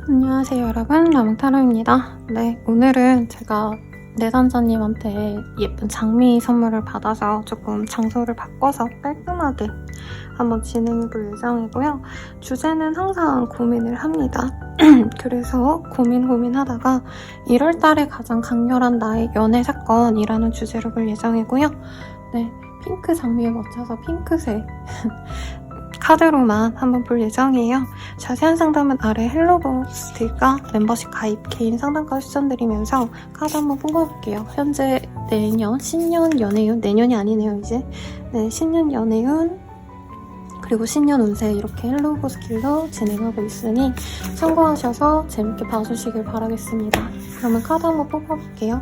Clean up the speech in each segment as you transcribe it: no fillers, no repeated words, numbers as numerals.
안녕하세요 여러분, 라몽타로입니다. 네, 오늘은 제가 내담자님한테 예쁜 장미 선물을 받아서 조금 장소를 바꿔서 깔끔하게 한번 진행해볼 예정이고요. 주제는 항상 고민을 합니다. 그래서 고민하다가 1월달에 가장 강렬한 나의 연애 사건이라는 주제로 볼 예정이고요. 네, 핑크 장미에 맞춰서 핑크색 카드로만 한번 볼 예정이에요. 자세한 상담은 아래 헬로버스트가 멤버십 가입 개인 상담가 추천드리면서 카드 한번 뽑아볼게요. 현재 내년 신년 연애운, 내년이 아니네요 이제. 네, 신년 연애운 그리고 신년 운세 이렇게 헬로버스킬로 진행하고 있으니 참고하셔서 재밌게 봐주시길 바라겠습니다. 그러면 카드 한번 뽑아볼게요.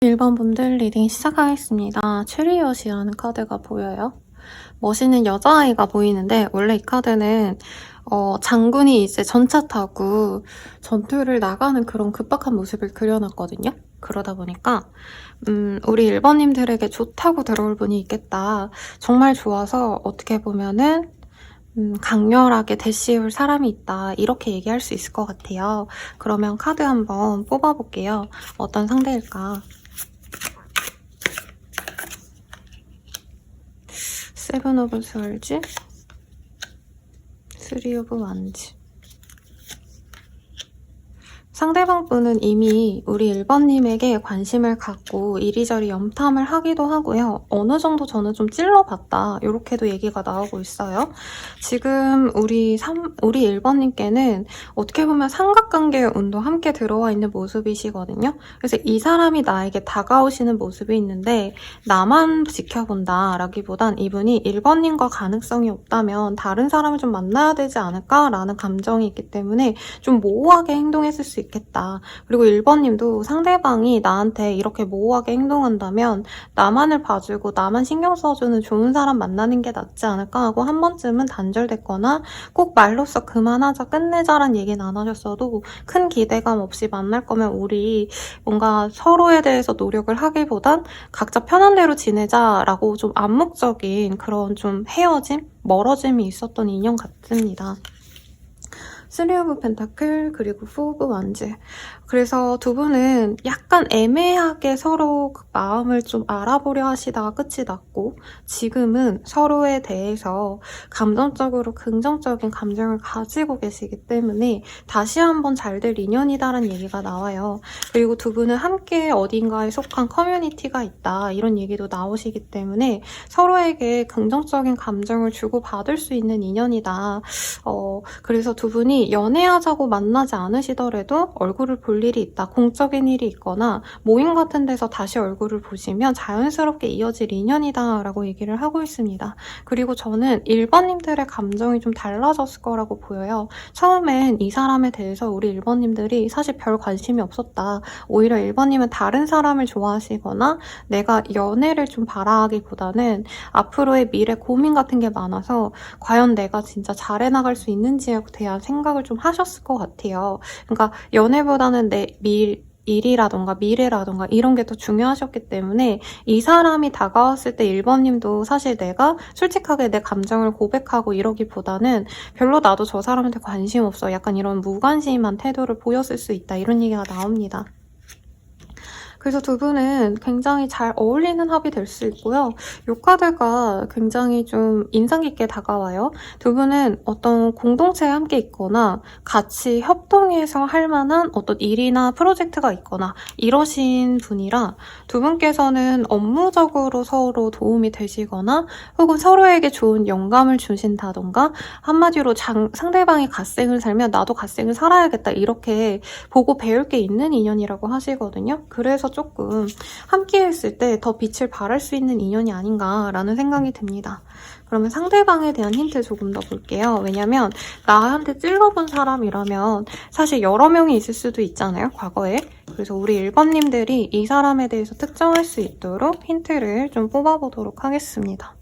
1번 분들 리딩 시작하겠습니다. 체리엇이라는 카드가 보여요. 멋있는 여자아이가 보이는데 원래 이 카드는 장군이 이제 전차 타고 전투를 나가는 그런 급박한 모습을 그려놨거든요. 그러다 보니까 우리 1번님들에게 좋다고 들어올 분이 있겠다. 정말 좋아서 어떻게 보면은 강렬하게 대시올 사람이 있다. 이렇게 얘기할 수 있을 것 같아요. 그러면 카드 한번 뽑아볼게요. 어떤 상대일까? 세븐 오브 스월즈, 쓰리 오브 완즈, 상대방 분은 이미 우리 1번님에게 관심을 갖고 이리저리 염탐을 하기도 하고요. 어느 정도 저는 좀 찔러봤다. 이렇게도 얘기가 나오고 있어요. 지금 우리 1번님께는 어떻게 보면 삼각관계의 운도 함께 들어와 있는 모습이시거든요. 그래서 이 사람이 나에게 다가오시는 모습이 있는데 나만 지켜본다 라기보단 이분이 1번님과 가능성이 없다면 다른 사람을 좀 만나야 되지 않을까라는 감정이 있기 때문에 좀 모호하게 행동했을 수 있겠다. 그리고 1번님도 상대방이 나한테 이렇게 모호하게 행동한다면 나만을 봐주고 나만 신경 써주는 좋은 사람 만나는 게 낫지 않을까 하고 한 번쯤은 단절됐거나 꼭 말로써 그만하자 끝내자란 얘기는 안 하셨어도 큰 기대감 없이 만날 거면 우리 뭔가 서로에 대해서 노력을 하기보단 각자 편한 대로 지내자라고 좀 암묵적인 그런 좀 헤어짐? 멀어짐이 있었던 인연 같습니다. 3 오브 펜타클 그리고 4 오브 완즈. 그래서 두 분은 약간 애매하게 서로 그 마음을 좀 알아보려 하시다가 끝이 났고 지금은 서로에 대해서 감정적으로 긍정적인 감정을 가지고 계시기 때문에 다시 한번 잘 될 인연이다라는 얘기가 나와요. 그리고 두 분은 함께 어딘가에 속한 커뮤니티가 있다 이런 얘기도 나오시기 때문에 서로에게 긍정적인 감정을 주고받을 수 있는 인연이다. 그래서 두 분이 연애하자고 만나지 않으시더라도 얼굴을 볼 일이 있다. 공적인 일이 있거나 모임 같은 데서 다시 얼굴을 보시면 자연스럽게 이어질 인연이다 라고 얘기를 하고 있습니다. 그리고 저는 1번님들의 감정이 좀 달라졌을 거라고 보여요. 처음엔 이 사람에 대해서 우리 1번님들이 사실 별 관심이 없었다. 오히려 1번님은 다른 사람을 좋아하시거나 내가 연애를 좀 바라기보다는 앞으로의 미래 고민 같은 게 많아서 과연 내가 진짜 잘 해나갈 수 있는지에 대한 생각을 좀 하셨을 것 같아요. 그러니까 연애보다는 내 일이라던가 미래라던가 이런 게 더 중요하셨기 때문에 이 사람이 다가왔을 때 1번님도 사실 내가 솔직하게 내 감정을 고백하고 이러기보다는 별로 나도 저 사람한테 관심 없어. 약간 이런 무관심한 태도를 보였을 수 있다. 이런 얘기가 나옵니다. 그래서 두 분은 굉장히 잘 어울리는 합이 될 수 있고요. 이 카드가 굉장히 좀 인상 깊게 다가와요. 두 분은 어떤 공동체에 함께 있거나 같이 협동해서 할 만한 어떤 일이나 프로젝트가 있거나 이러신 분이라 두 분께서는 업무적으로 서로 도움이 되시거나 혹은 서로에게 좋은 영감을 주신다던가 한마디로 상대방이 갓생을 살면 나도 갓생을 살아야겠다 이렇게 보고 배울 게 있는 인연이라고 하시거든요. 그래서 조금 함께 했을 때 더 빛을 발할 수 있는 인연이 아닌가라는 생각이 듭니다. 그러면 상대방에 대한 힌트 조금 더 볼게요. 왜냐면 나한테 찔러본 사람이라면 사실 여러 명이 있을 수도 있잖아요, 과거에. 그래서 우리 1번님들이 이 사람에 대해서 특정할 수 있도록 힌트를 좀 뽑아보도록 하겠습니다.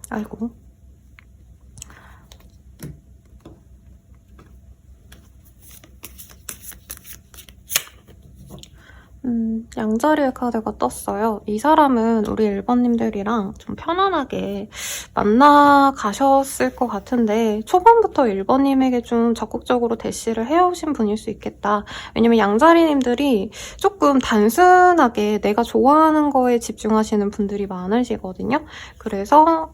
아이고. 양자리의 카드가 떴어요. 이 사람은 우리 1번님들이랑 좀 편안하게 만나가셨을 것 같은데 초반부터 1번님에게 좀 적극적으로 대시를 해오신 분일 수 있겠다. 왜냐면 양자리님들이 조금 단순하게 내가 좋아하는 거에 집중하시는 분들이 많으시거든요. 그래서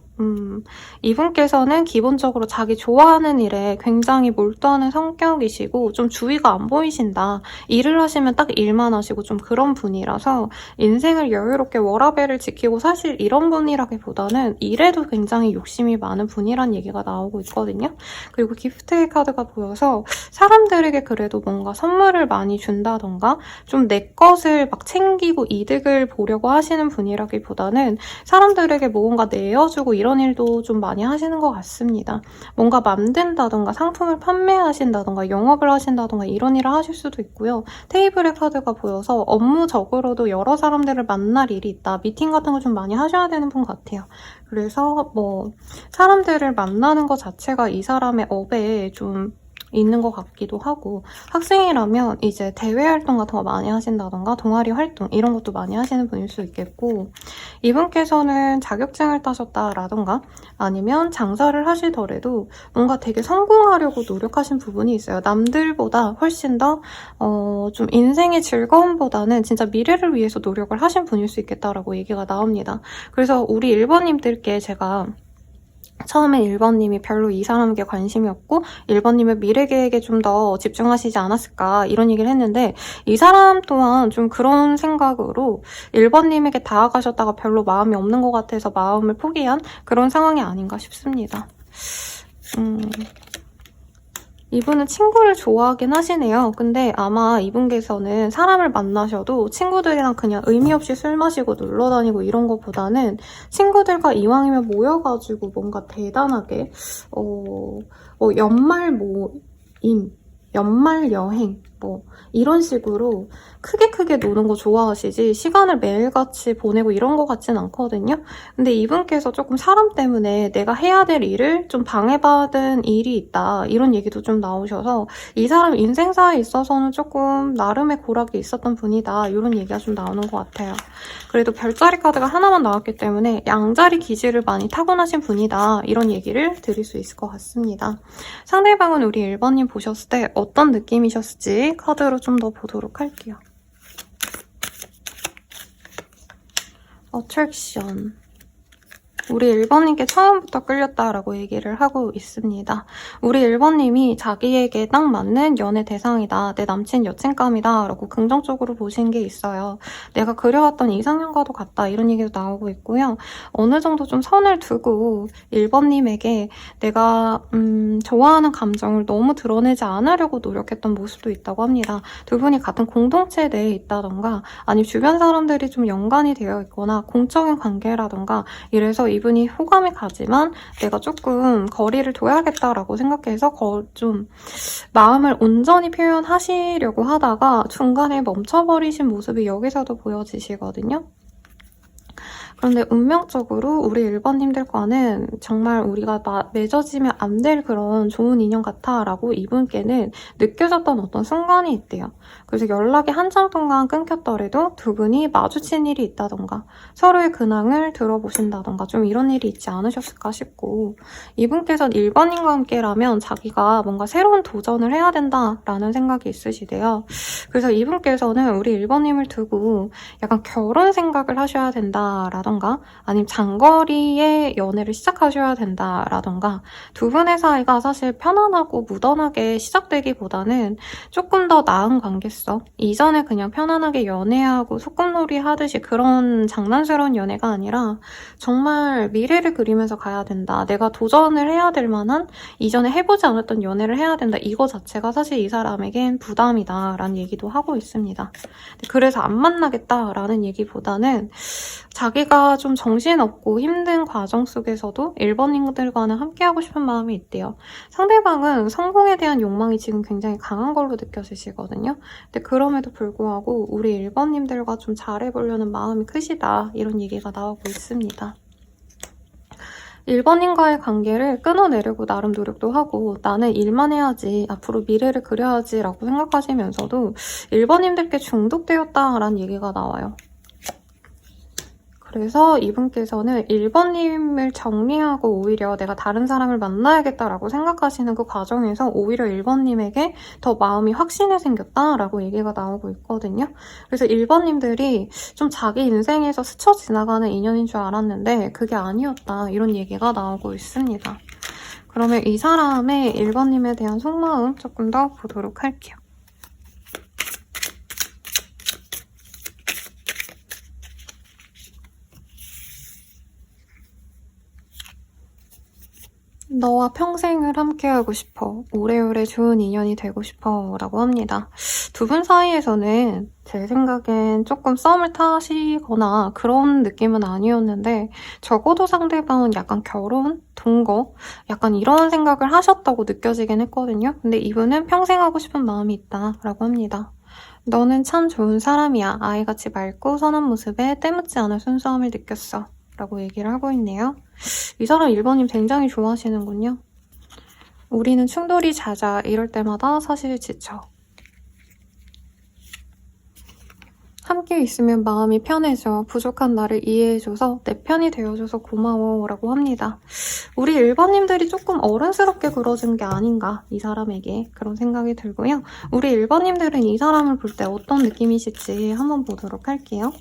이분께서는 기본적으로 자기 좋아하는 일에 굉장히 몰두하는 성격이시고 좀 주위가 안 보이신다. 일을 하시면 딱 일만 하시고 좀 그런 분이라서 인생을 여유롭게 워라밸을 지키고 사실 이런 분이라기보다는 일에도 굉장히 욕심이 많은 분이란 얘기가 나오고 있거든요. 그리고 기프트의 카드가 보여서 사람들에게 그래도 뭔가 선물을 많이 준다던가 좀 내 것을 막 챙기고 이득을 보려고 하시는 분이라기보다는 사람들에게 뭔가 내어주고 이런 일도 좀 많이 하시는 것 같습니다. 뭔가 만든다던가 상품을 판매하신다던가 영업을 하신다던가 이런 일을 하실 수도 있고요. 테이블의 카드가 보여서 업무적으로도 여러 사람들을 만날 일이 있다. 미팅 같은 거 좀 많이 하셔야 되는 분 같아요. 그래서 뭐 사람들을 만나는 것 자체가 이 사람의 업에 좀 있는 것 같기도 하고 학생이라면 이제 대외 활동 같은 거 많이 하신다던가 동아리 활동 이런 것도 많이 하시는 분일 수 있겠고 이분께서는 자격증을 따셨다라던가 아니면 장사를 하시더라도 뭔가 되게 성공하려고 노력하신 부분이 있어요. 남들보다 훨씬 더 좀 인생의 즐거움보다는 진짜 미래를 위해서 노력을 하신 분일 수 있겠다라고 얘기가 나옵니다. 그래서 우리 1번님들께 제가 처음에 1번님이 별로 이 사람에게 관심이 없고 1번님의 미래 계획에 좀 더 집중하시지 않았을까 이런 얘기를 했는데 이 사람 또한 좀 그런 생각으로 1번님에게 다가가셨다가 별로 마음이 없는 것 같아서 마음을 포기한 그런 상황이 아닌가 싶습니다. 이분은 친구를 좋아하긴 하시네요. 근데 아마 이분께서는 사람을 만나셔도 친구들이랑 그냥 의미 없이 술 마시고 놀러 다니고 이런 것보다는 친구들과 이왕이면 모여가지고 뭔가 대단하게 연말 모임, 연말 여행 뭐 이런 식으로 크게 노는 거 좋아하시지 시간을 매일같이 보내고 이런 거 같진 않거든요. 근데 이분께서 조금 사람 때문에 내가 해야 될 일을 좀 방해받은 일이 있다 이런 얘기도 좀 나오셔서 이 사람 인생사에 있어서는 조금 나름의 고락이 있었던 분이다 이런 얘기가 좀 나오는 것 같아요. 그래도 별자리 카드가 하나만 나왔기 때문에 양자리 기질을 많이 타고나신 분이다 이런 얘기를 드릴 수 있을 것 같습니다. 상대방은 우리 1번님 보셨을 때 어떤 느낌이셨을지 카드로 좀 더 보도록 할게요. 어트랙션. 우리 1번님께 처음부터 끌렸다라고 얘기를 하고 있습니다. 우리 1번님이 자기에게 딱 맞는 연애 대상이다. 내 남친 여친감이다. 라고 긍정적으로 보신 게 있어요. 내가 그려왔던 이상형과도 같다. 이런 얘기도 나오고 있고요. 어느 정도 좀 선을 두고 1번님에게 내가 좋아하는 감정을 너무 드러내지 않으려고 노력했던 모습도 있다고 합니다. 두 분이 같은 공동체 내에 있다던가 아니면 주변 사람들이 좀 연관이 되어 있거나 공적인 관계라던가 이래서 이분이 호감이 가지만 내가 조금 거리를 둬야겠다라고 생각해서 좀 마음을 온전히 표현하시려고 하다가 중간에 멈춰버리신 모습이 여기서도 보여지시거든요. 그런데 운명적으로 우리 1번님들과는 정말 우리가 맺어지면 안 될 그런 좋은 인연 같아 라고 이분께는 느껴졌던 어떤 순간이 있대요. 그래서 연락이 한참 동안 끊겼더라도 두 분이 마주친 일이 있다던가 서로의 근황을 들어보신다던가 좀 이런 일이 있지 않으셨을까 싶고 이분께서는 1번님과 함께라면 자기가 뭔가 새로운 도전을 해야 된다라는 생각이 있으시대요. 그래서 이분께서는 우리 1번님을 두고 약간 결혼 생각을 하셔야 된다라던가 아니면 장거리의 연애를 시작하셔야 된다라던가 두 분의 사이가 사실 편안하고 무던하게 시작되기보다는 조금 더 나은 관계성 이전에 그냥 편안하게 연애하고 소꿉놀이 하듯이 그런 장난스러운 연애가 아니라 정말 미래를 그리면서 가야 된다. 내가 도전을 해야 될 만한 이전에 해보지 않았던 연애를 해야 된다. 이거 자체가 사실 이 사람에겐 부담이다 라는 얘기도 하고 있습니다. 그래서 안 만나겠다라는 얘기보다는 자기가 좀 정신없고 힘든 과정 속에서도 1번님들과는 함께하고 싶은 마음이 있대요. 상대방은 성공에 대한 욕망이 지금 굉장히 강한 걸로 느껴지시거든요. 근데 그럼에도 불구하고 우리 1번님들과 좀 잘해보려는 마음이 크시다 이런 얘기가 나오고 있습니다. 1번님과의 관계를 끊어내려고 나름 노력도 하고 나는 일만 해야지 앞으로 미래를 그려야지 라고 생각하시면서도 1번님들께 중독되었다라는 얘기가 나와요. 그래서 이분께서는 1번님을 정리하고 오히려 내가 다른 사람을 만나야겠다라고 생각하시는 그 과정에서 오히려 1번님에게 더 마음이 확신이 생겼다라고 얘기가 나오고 있거든요. 그래서 1번님들이 좀 자기 인생에서 스쳐 지나가는 인연인 줄 알았는데 그게 아니었다 이런 얘기가 나오고 있습니다. 그러면 이 사람의 1번님에 대한 속마음 조금 더 보도록 할게요. 너와 평생을 함께하고 싶어. 오래오래 좋은 인연이 되고 싶어. 라고 합니다. 두 분 사이에서는 제 생각엔 조금 썸을 타시거나 그런 느낌은 아니었는데 적어도 상대방은 약간 결혼, 동거 약간 이런 생각을 하셨다고 느껴지긴 했거든요. 근데 이분은 평생 하고 싶은 마음이 있다. 라고 합니다. 너는 참 좋은 사람이야. 아이같이 맑고 선한 모습에 때묻지 않은 순수함을 느꼈어. 라고 얘기를 하고 있네요. 이 사람 1번님 굉장히 좋아하시는군요. 우리는 충돌이 잦아 이럴 때마다 사실 지쳐. 함께 있으면 마음이 편해져. 부족한 나를 이해해줘서 내 편이 되어줘서 고마워 라고 합니다. 우리 1번님들이 조금 어른스럽게 굴어준 게 아닌가 이 사람에게 그런 생각이 들고요. 우리 1번님들은 이 사람을 볼 때 어떤 느낌이실지 한번 보도록 할게요.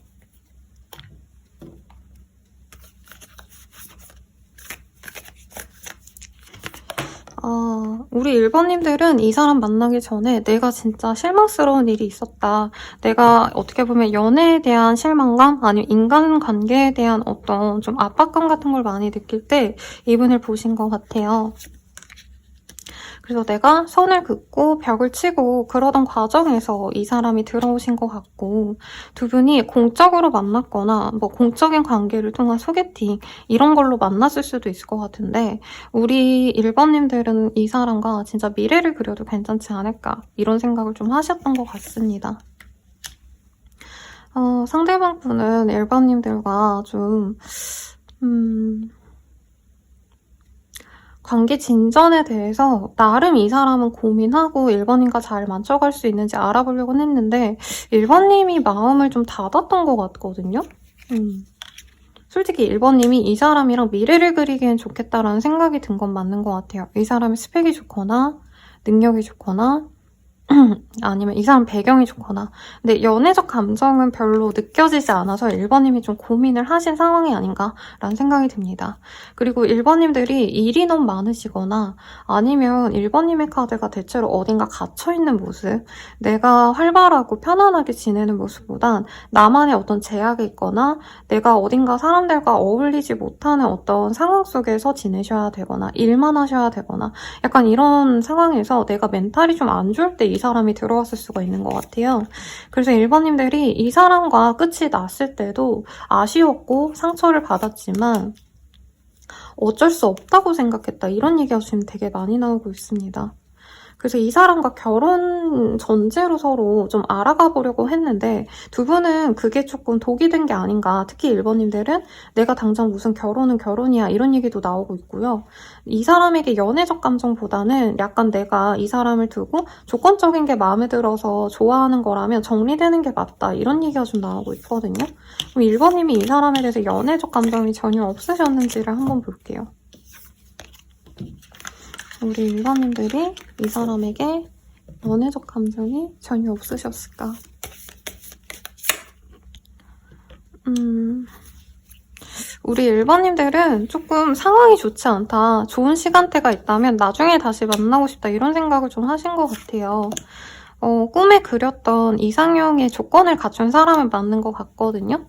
우리 1번님들은 이 사람 만나기 전에 내가 진짜 실망스러운 일이 있었다. 내가 어떻게 보면 연애에 대한 실망감, 아니면 인간관계에 대한 어떤 좀 압박감 같은 걸 많이 느낄 때 이분을 보신 것 같아요. 그래서 내가 선을 긋고 벽을 치고 그러던 과정에서 이 사람이 들어오신 것 같고, 두 분이 공적으로 만났거나 뭐 공적인 관계를 통한 소개팅 이런 걸로 만났을 수도 있을 것 같은데, 우리 1번님들은 이 사람과 진짜 미래를 그려도 괜찮지 않을까 이런 생각을 좀 하셨던 것 같습니다. 상대방 분은 1번님들과 좀 관계 진전에 대해서 나름 이 사람은 고민하고 1번님과 잘 맞춰갈 수 있는지 알아보려고 했는데 1번님이 마음을 좀 닫았던 것 같거든요. 솔직히 1번님이 이 사람이랑 미래를 그리기엔 좋겠다라는 생각이 든 건 맞는 것 같아요. 이 사람의 스펙이 좋거나 능력이 좋거나 아니면 이 사람 배경이 좋거나. 근데 연애적 감정은 별로 느껴지지 않아서 1번님이 좀 고민을 하신 상황이 아닌가라는 생각이 듭니다. 그리고 1번님들이 일이 너무 많으시거나 아니면 1번님의 카드가 대체로 어딘가 갇혀있는 모습, 내가 활발하고 편안하게 지내는 모습보단 나만의 어떤 제약이 있거나 내가 어딘가 사람들과 어울리지 못하는 어떤 상황 속에서 지내셔야 되거나 일만 하셔야 되거나 약간 이런 상황에서 내가 멘탈이 좀 안 좋을 때 이 사람이 들어왔을 수가 있는 것 같아요. 그래서 1번님들이 이 사람과 끝이 났을 때도 아쉬웠고 상처를 받았지만 어쩔 수 없다고 생각했다. 이런 얘기가 지금 되게 많이 나오고 있습니다. 그래서 이 사람과 결혼 전제로 서로 좀 알아가 보려고 했는데 두 분은 그게 조금 독이 된 게 아닌가. 특히 1번님들은 내가 당장 무슨 결혼은 결혼이야 이런 얘기도 나오고 있고요. 이 사람에게 연애적 감정보다는 약간 내가 이 사람을 두고 조건적인 게 마음에 들어서 좋아하는 거라면 정리되는 게 맞다 이런 얘기가 좀 나오고 있거든요. 그럼 1번님이 이 사람에 대해서 연애적 감정이 전혀 없으셨는지를 한번 볼게요. 우리 1번님들이 이 사람에게 연애적 감정이 전혀 없으셨을까? 우리 1번님들은 조금 상황이 좋지 않다. 좋은 시간대가 있다면 나중에 다시 만나고 싶다. 이런 생각을 좀 하신 것 같아요. 꿈에 그렸던 이상형의 조건을 갖춘 사람을 만난 것 같거든요.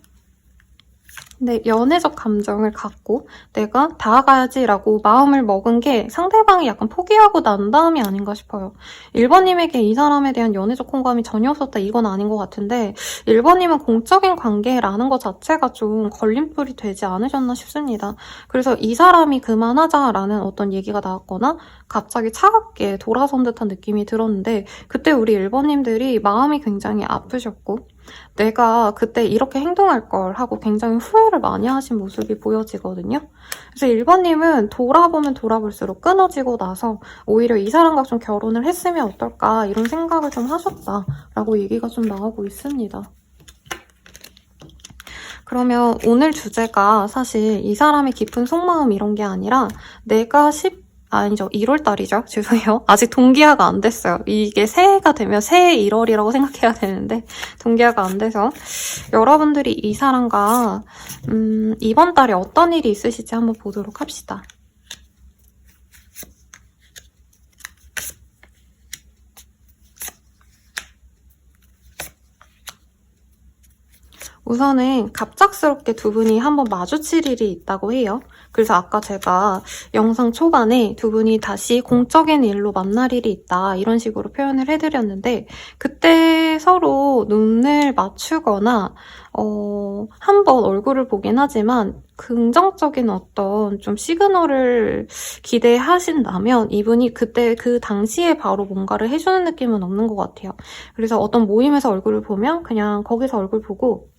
근데 연애적 감정을 갖고 내가 다가가야지라고 마음을 먹은 게 상대방이 약간 포기하고 난 다음이 아닌가 싶어요. 1번님에게 이 사람에 대한 연애적 호감이 전혀 없었다 이건 아닌 것 같은데 1번님은 공적인 관계라는 것 자체가 좀 걸림돌이 되지 않으셨나 싶습니다. 그래서 이 사람이 그만하자라는 어떤 얘기가 나왔거나 갑자기 차갑게 돌아선 듯한 느낌이 들었는데 그때 우리 1번님들이 마음이 굉장히 아프셨고 내가 그때 이렇게 행동할 걸 하고 굉장히 후회를 많이 하신 모습이 보여지거든요. 그래서 1번님은 돌아보면 돌아볼수록 끊어지고 나서 오히려 이 사람과 좀 결혼을 했으면 어떨까 이런 생각을 좀 하셨다라고 얘기가 좀 나오고 있습니다. 그러면 오늘 주제가 사실 이 사람의 깊은 속마음 이런 게 아니라 내가 아니죠. 1월달이죠. 죄송해요. 아직 동기화가 안 됐어요. 이게 새해가 되면 새해 1월이라고 생각해야 되는데 동기화가 안 돼서 여러분들이 이 사람과 이번 달에 어떤 일이 있으실지 한번 보도록 합시다. 우선은 갑작스럽게 두 분이 한번 마주칠 일이 있다고 해요. 그래서 아까 제가 영상 초반에 두 분이 다시 공적인 일로 만날 일이 있다 이런 식으로 표현을 해드렸는데 그때 서로 눈을 맞추거나 한번 얼굴을 보긴 하지만 긍정적인 어떤 좀 시그널을 기대하신다면 이분이 그때 그 당시에 바로 뭔가를 해주는 느낌은 없는 것 같아요. 그래서 어떤 모임에서 얼굴을 보면 그냥 거기서 얼굴 보고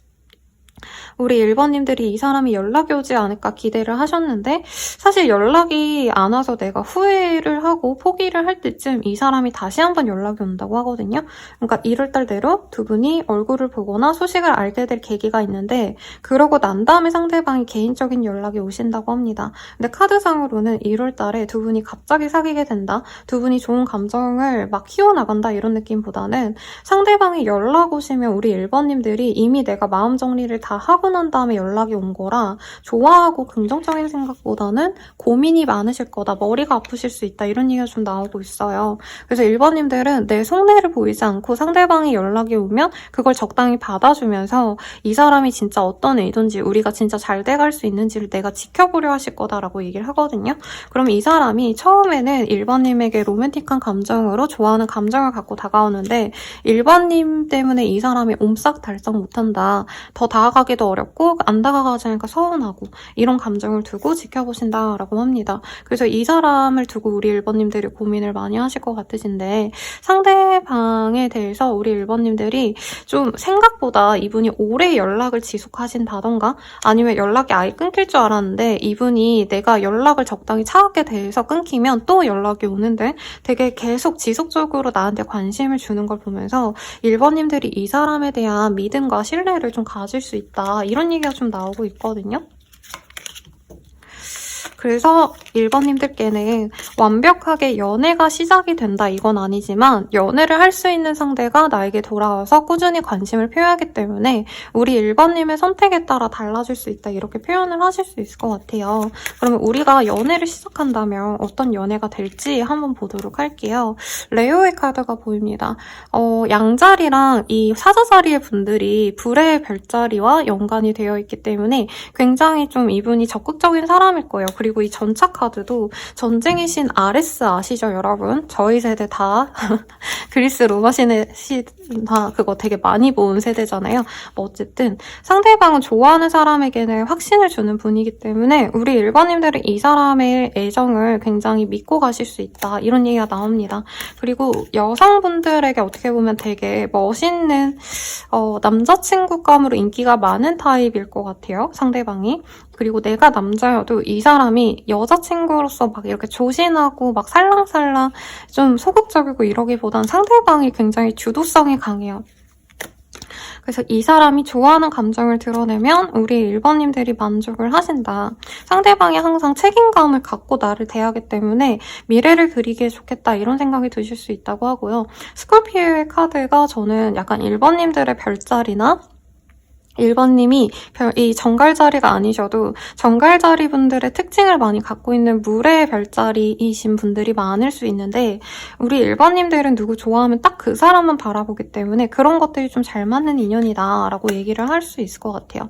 우리 1번님들이 이 사람이 연락이 오지 않을까 기대를 하셨는데 사실 연락이 안 와서 내가 후회를 하고 포기를 할 때쯤 이 사람이 다시 한번 연락이 온다고 하거든요. 그러니까 1월달대로 두 분이 얼굴을 보거나 소식을 알게 될 계기가 있는데 그러고 난 다음에 상대방이 개인적인 연락이 오신다고 합니다. 근데 카드상으로는 1월달에 두 분이 갑자기 사귀게 된다. 두 분이 좋은 감정을 막 키워나간다 이런 느낌보다는 상대방이 연락 오시면 우리 1번님들이 이미 내가 마음 정리를 다 다 하고 난 다음에 연락이 온 거라 좋아하고 긍정적인 생각보다는 고민이 많으실 거다, 머리가 아프실 수 있다, 이런 얘기가 좀 나오고 있어요. 그래서 1번님들은 내 속내를 보이지 않고 상대방이 연락이 오면 그걸 적당히 받아주면서 이 사람이 진짜 어떤 의도인지, 우리가 진짜 잘 돼갈 수 있는지를 내가 지켜보려 하실 거다라고 얘기를 하거든요. 그럼 이 사람이 처음에는 1번님에게 로맨틱한 감정으로 좋아하는 감정을 갖고 다가오는데 1번님 때문에 이 사람이 옴싹달싹 못한다, 더 다가가기도 어렵고 안 다가가지 않으니까 서운하고, 이런 감정을 두고 지켜보신다라고 합니다. 그래서 이 사람을 두고 우리 1번님들이 고민을 많이 하실 것 같으신데, 상대방에 대해서 우리 1번님들이 좀 생각보다 이분이 오래 연락을 지속하신다던가, 아니면 연락이 아예 끊길 줄 알았는데 이분이 내가 연락을 적당히 차갑게 대해서 끊기면 또 연락이 오는데 되게 계속 지속적으로 나한테 관심을 주는 걸 보면서 1번님들이 이 사람에 대한 믿음과 신뢰를 좀 가질 수 있다, 이런 얘기가 좀 나오고 있거든요. 그래서 1번님들께는 완벽하게 연애가 시작이 된다, 이건 아니지만 연애를 할 수 있는 상대가 나에게 돌아와서 꾸준히 관심을 표하기 때문에 우리 1번님의 선택에 따라 달라질 수 있다, 이렇게 표현을 하실 수 있을 것 같아요. 그러면 우리가 연애를 시작한다면 어떤 연애가 될지 한번 보도록 할게요. 레오의 카드가 보입니다. 양자리랑 이 사자자리의 분들이 불의 별자리와 연관이 되어 있기 때문에 굉장히 좀 이분이 적극적인 사람일 거예요. 그리고 이 전차 카드도 전쟁의 신 아레스 아시죠, 여러분? 저희 세대 다 그리스 로마 신의 다 그거 되게 많이 본 세대잖아요. 뭐 어쨌든 상대방은 좋아하는 사람에게는 확신을 주는 분이기 때문에 우리 1번님들은 이 사람의 애정을 굉장히 믿고 가실 수 있다, 이런 얘기가 나옵니다. 그리고 여성분들에게 어떻게 보면 되게 멋있는 남자친구감으로 인기가 많은 타입일 것 같아요, 상대방이. 그리고 내가 남자여도 이 사람이 여자친구로서 막 이렇게 조신하고 막 살랑살랑 좀 소극적이고 이러기보단 상대방이 굉장히 주도성이 강해요. 그래서 이 사람이 좋아하는 감정을 드러내면 우리 1번님들이 만족을 하신다. 상대방이 항상 책임감을 갖고 나를 대하기 때문에 미래를 그리기에 좋겠다, 이런 생각이 드실 수 있다고 하고요. 스콜피오의 카드가 저는 약간 1번님들의 별자리나 1번님이 이 정갈자리가 아니셔도 정갈자리 분들의 특징을 많이 갖고 있는 물의 별자리이신 분들이 많을 수 있는데, 우리 1번님들은 누구 좋아하면 딱 그 사람만 바라보기 때문에 그런 것들이 좀 잘 맞는 인연이다 라고 얘기를 할 수 있을 것 같아요.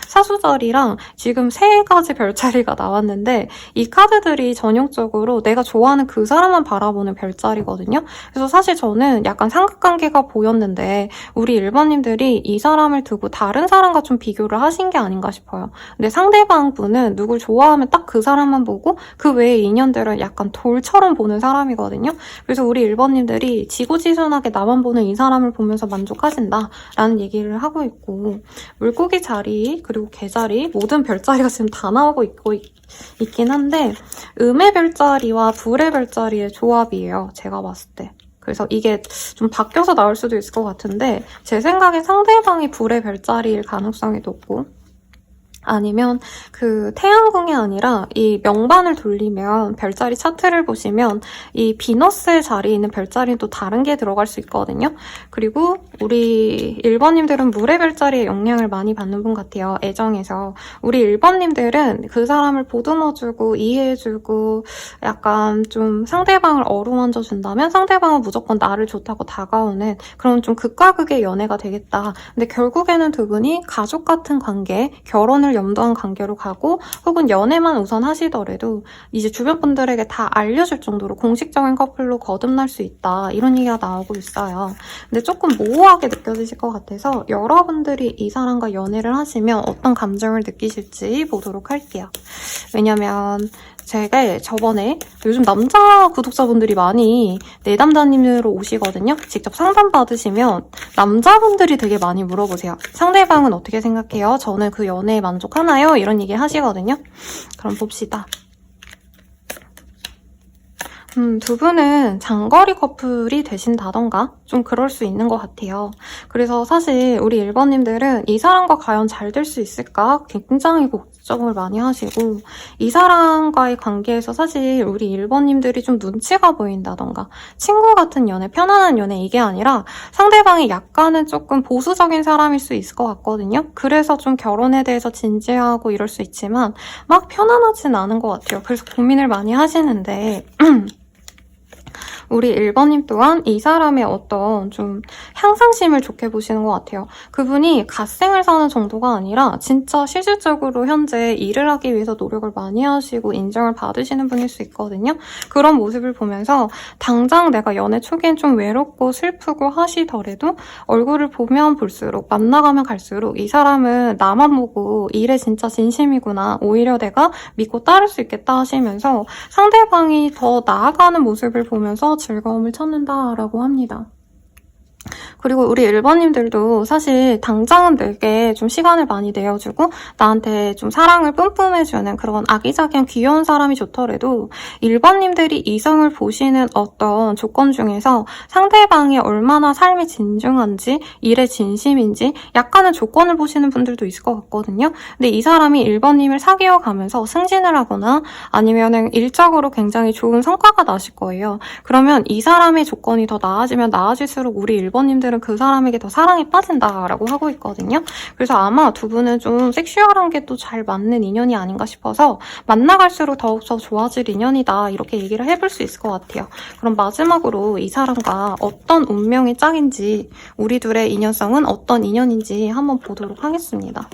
사수자리랑 지금 3가지 별자리가 나왔는데 이 카드들이 전형적으로 내가 좋아하는 그 사람만 바라보는 별자리거든요. 그래서 사실 저는 약간 삼각관계가 보였는데 우리 1번님들이 이 사람을 두고 다른 사람과 좀 비교를 하신 게 아닌가 싶어요. 근데 상대방 분은 누굴 좋아하면 딱 그 사람만 보고 그 외의 인연들은 약간 돌처럼 보는 사람이거든요. 그래서 우리 1번님들이 지고지순하게 나만 보는 이 사람을 보면서 만족하신다라는 얘기를 하고 있고, 물고기 자리 그리고 개자리 모든 별자리가 지금 다 나오고 있긴 한데 음의 별자리와 불의 별자리의 조합이에요, 제가 봤을 때. 그래서 이게 좀 바뀌어서 나올 수도 있을 것 같은데 제 생각에 상대방이 불의 별자리일 가능성이 높고, 아니면 그 태양궁이 아니라 이 명반을 돌리면 별자리 차트를 보시면 이 비너스의 자리에 있는 별자리는 또 다른 게 들어갈 수 있거든요. 그리고 우리 1번님들은 물의 별자리에 영향을 많이 받는 분 같아요, 애정에서. 우리 1번님들은 그 사람을 보듬어주고 이해해주고 약간 좀 상대방을 어루만져 준다면 상대방은 무조건 나를 좋다고 다가오는 그런 좀 극과 극의 연애가 되겠다. 근데 결국에는 두 분이 가족 같은 관계, 결혼을 염두한 관계로 가고 혹은 연애만 우선 하시더라도 이제 주변 분들에게 다 알려줄 정도로 공식적인 커플로 거듭날 수 있다, 이런 얘기가 나오고 있어요. 근데 조금 모호하게 느껴지실 것 같아서 여러분들이 이 사람과 연애를 하시면 어떤 감정을 느끼실지 보도록 할게요. 왜냐면 제가 저번에 요즘 남자 구독자분들이 많이 내담자님으로 오시거든요. 직접 상담 받으시면 남자분들이 되게 많이 물어보세요. 상대방은 어떻게 생각해요? 저는 그 연애에 만족하나요? 이런 얘기 하시거든요. 그럼 봅시다. 두 분은 장거리 커플이 되신다던가 좀 그럴 수 있는 것 같아요. 그래서 사실 우리 1번님들은 이 사람과 과연 잘 될 수 있을까 굉장히 걱정을 많이 하시고 이 사람과의 관계에서 사실 우리 1번님들이 좀 눈치가 보인다던가 친구 같은 연애, 편안한 연애 이게 아니라 상대방이 약간은 조금 보수적인 사람일 수 있을 것 같거든요. 그래서 좀 결혼에 대해서 진지하고 이럴 수 있지만 막 편안하진 않은 것 같아요. 그래서 고민을 많이 하시는데 우리 1번님 또한 이 사람의 어떤 좀 향상심을 좋게 보시는 것 같아요. 그분이 갓생을 사는 정도가 아니라 진짜 실질적으로 현재 일을 하기 위해서 노력을 많이 하시고 인정을 받으시는 분일 수 있거든요. 그런 모습을 보면서 당장 내가 연애 초기엔 좀 외롭고 슬프고 하시더라도 얼굴을 보면 볼수록 만나가면 갈수록 이 사람은 나만 보고 일에 진짜 진심이구나. 오히려 내가 믿고 따를 수 있겠다 하시면서 상대방이 더 나아가는 모습을 보면서 즐거움을 찾는다라고 합니다. 그리고 우리 1번님들도 사실 당장은 내게 좀 시간을 많이 내어주고 나한테 좀 사랑을 뿜뿜해주는 그런 아기자기한 귀여운 사람이 좋더라도 1번님들이 이성을 보시는 어떤 조건 중에서 상대방이 얼마나 삶이 진중한지 일에 진심인지 약간은 조건을 보시는 분들도 있을 것 같거든요. 근데 이 사람이 1번님을 사귀어 가면서 승진을 하거나 아니면은 일적으로 굉장히 좋은 성과가 나실 거예요. 그러면 이 사람의 조건이 더 나아지면 나아질수록 우리 1번님들은 그 사람에게 더 사랑에 빠진다라고 하고 있거든요. 그래서 아마 두 분은 좀 섹슈얼한 게 또 잘 맞는 인연이 아닌가 싶어서 만나갈수록 더욱더 좋아질 인연이다 이렇게 얘기를 해볼 수 있을 것 같아요. 그럼 마지막으로 이 사람과 어떤 운명의 짝인지 우리 둘의 인연성은 어떤 인연인지 한번 보도록 하겠습니다.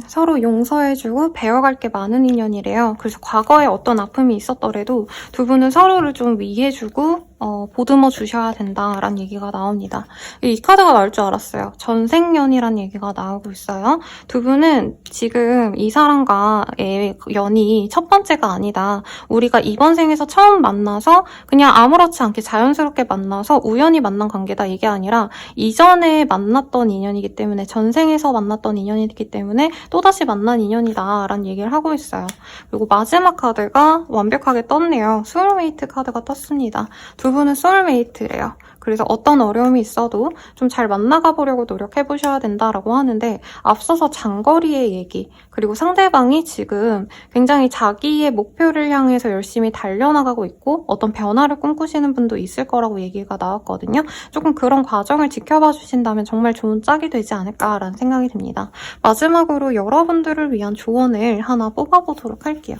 서로 용서해주고 배워갈 게 많은 인연이래요. 그래서 과거에 어떤 아픔이 있었더라도 두 분은 서로를 좀 위해주고 보듬어 주셔야 된다라는 얘기가 나옵니다. 이 카드가 나올 줄 알았어요. 전생연이라는 얘기가 나오고 있어요. 두 분은 지금 이 사람과의 연이 첫 번째가 아니다. 우리가 이번 생에서 처음 만나서 그냥 아무렇지 않게 자연스럽게 만나서 우연히 만난 관계다 이게 아니라 이전에 만났던 인연이기 때문에 전생에서 만났던 인연이기 때문에 또다시 만난 인연이다 라는 얘기를 하고 있어요. 그리고 마지막 카드가 완벽하게 떴네요. 소울메이트 카드가 떴습니다. 두 분은 소울메이트래요. 그래서 어떤 어려움이 있어도 좀 잘 만나가 보려고 노력해보셔야 된다라고 하는데 앞서서 장거리의 얘기 그리고 상대방이 지금 굉장히 자기의 목표를 향해서 열심히 달려나가고 있고 어떤 변화를 꿈꾸시는 분도 있을 거라고 얘기가 나왔거든요. 조금 그런 과정을 지켜봐 주신다면 정말 좋은 짝이 되지 않을까라는 생각이 듭니다. 마지막으로 여러분들을 위한 조언을 하나 뽑아보도록 할게요.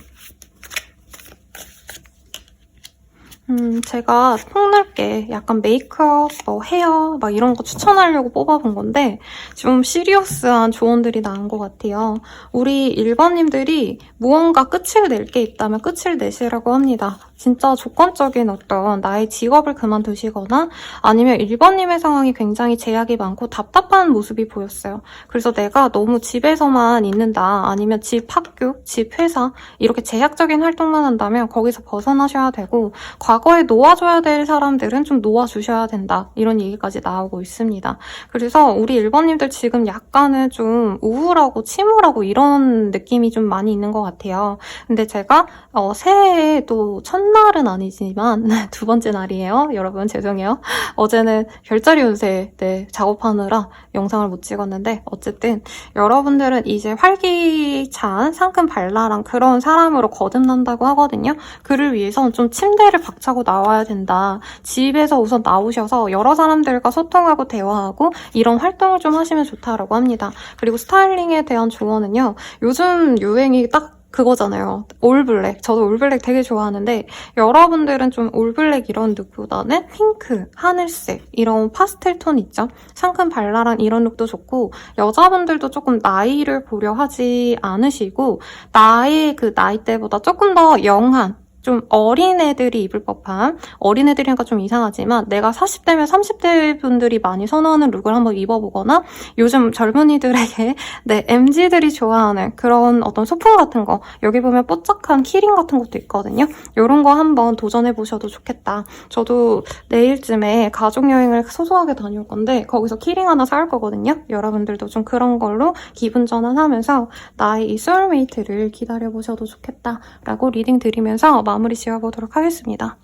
제가 폭넓게 약간 메이크업, 헤어 막 이런 거 추천하려고 뽑아본 건데 좀 시리어스한 조언들이 나온 것 같아요. 우리 1번님들이 무언가 끝을 낼 게 있다면 끝을 내시라고 합니다. 진짜 조건적인 어떤 나의 직업을 그만두시거나 아니면 1번님의 상황이 굉장히 제약이 많고 답답한 모습이 보였어요. 그래서 내가 너무 집에서만 있는다 아니면 집 학교, 집 회사 이렇게 제약적인 활동만 한다면 거기서 벗어나셔야 되고 과거에 놓아줘야 될 사람들은 좀 놓아주셔야 된다 이런 얘기까지 나오고 있습니다. 그래서 우리 1번님들 지금 약간은 좀 우울하고 침울하고 이런 느낌이 좀 많이 있는 것 같아요. 근데 제가 새해에 또 첫날은 아니지만 두 번째 날이에요. 여러분 죄송해요. 어제는 별자리 운세 작업하느라 영상을 못 찍었는데 어쨌든 여러분들은 이제 활기찬 상큼발랄한 그런 사람으로 거듭난다고 하거든요. 그를 위해선 좀 침대를 박차고 나와야 된다. 집에서 우선 나오셔서 여러 사람들과 소통하고 대화하고 이런 활동을 좀 하시면 좋다라고 합니다. 그리고 스타일링에 대한 조언은요. 요즘 유행이 딱 그거잖아요. 올블랙. 저도 올블랙 되게 좋아하는데 여러분들은 좀 올블랙 이런 룩보다는 핑크, 하늘색 이런 파스텔 톤 있죠? 상큼발랄한 이런 룩도 좋고 여자분들도 조금 나이를 보려 하지 않으시고 나의 그 나이대보다 조금 더 영한 좀 어린애들이 입을 법한 어린애들이니까 좀 이상하지만 내가 40대면 30대 분들이 많이 선호하는 룩을 한번 입어보거나 요즘 젊은이들에게 MZ들이 좋아하는 그런 어떤 소품 같은 거 여기 보면 뽀짝한 키링 같은 것도 있거든요. 이런 거 한번 도전해보셔도 좋겠다. 저도 내일쯤에 가족여행을 소소하게 다녀올 건데 거기서 키링 하나 사올 거거든요. 여러분들도 좀 그런 걸로 기분 전환하면서 나의 이 소울메이트를 기다려보셔도 좋겠다라고 리딩 드리면서 마무리 지어보도록 하겠습니다.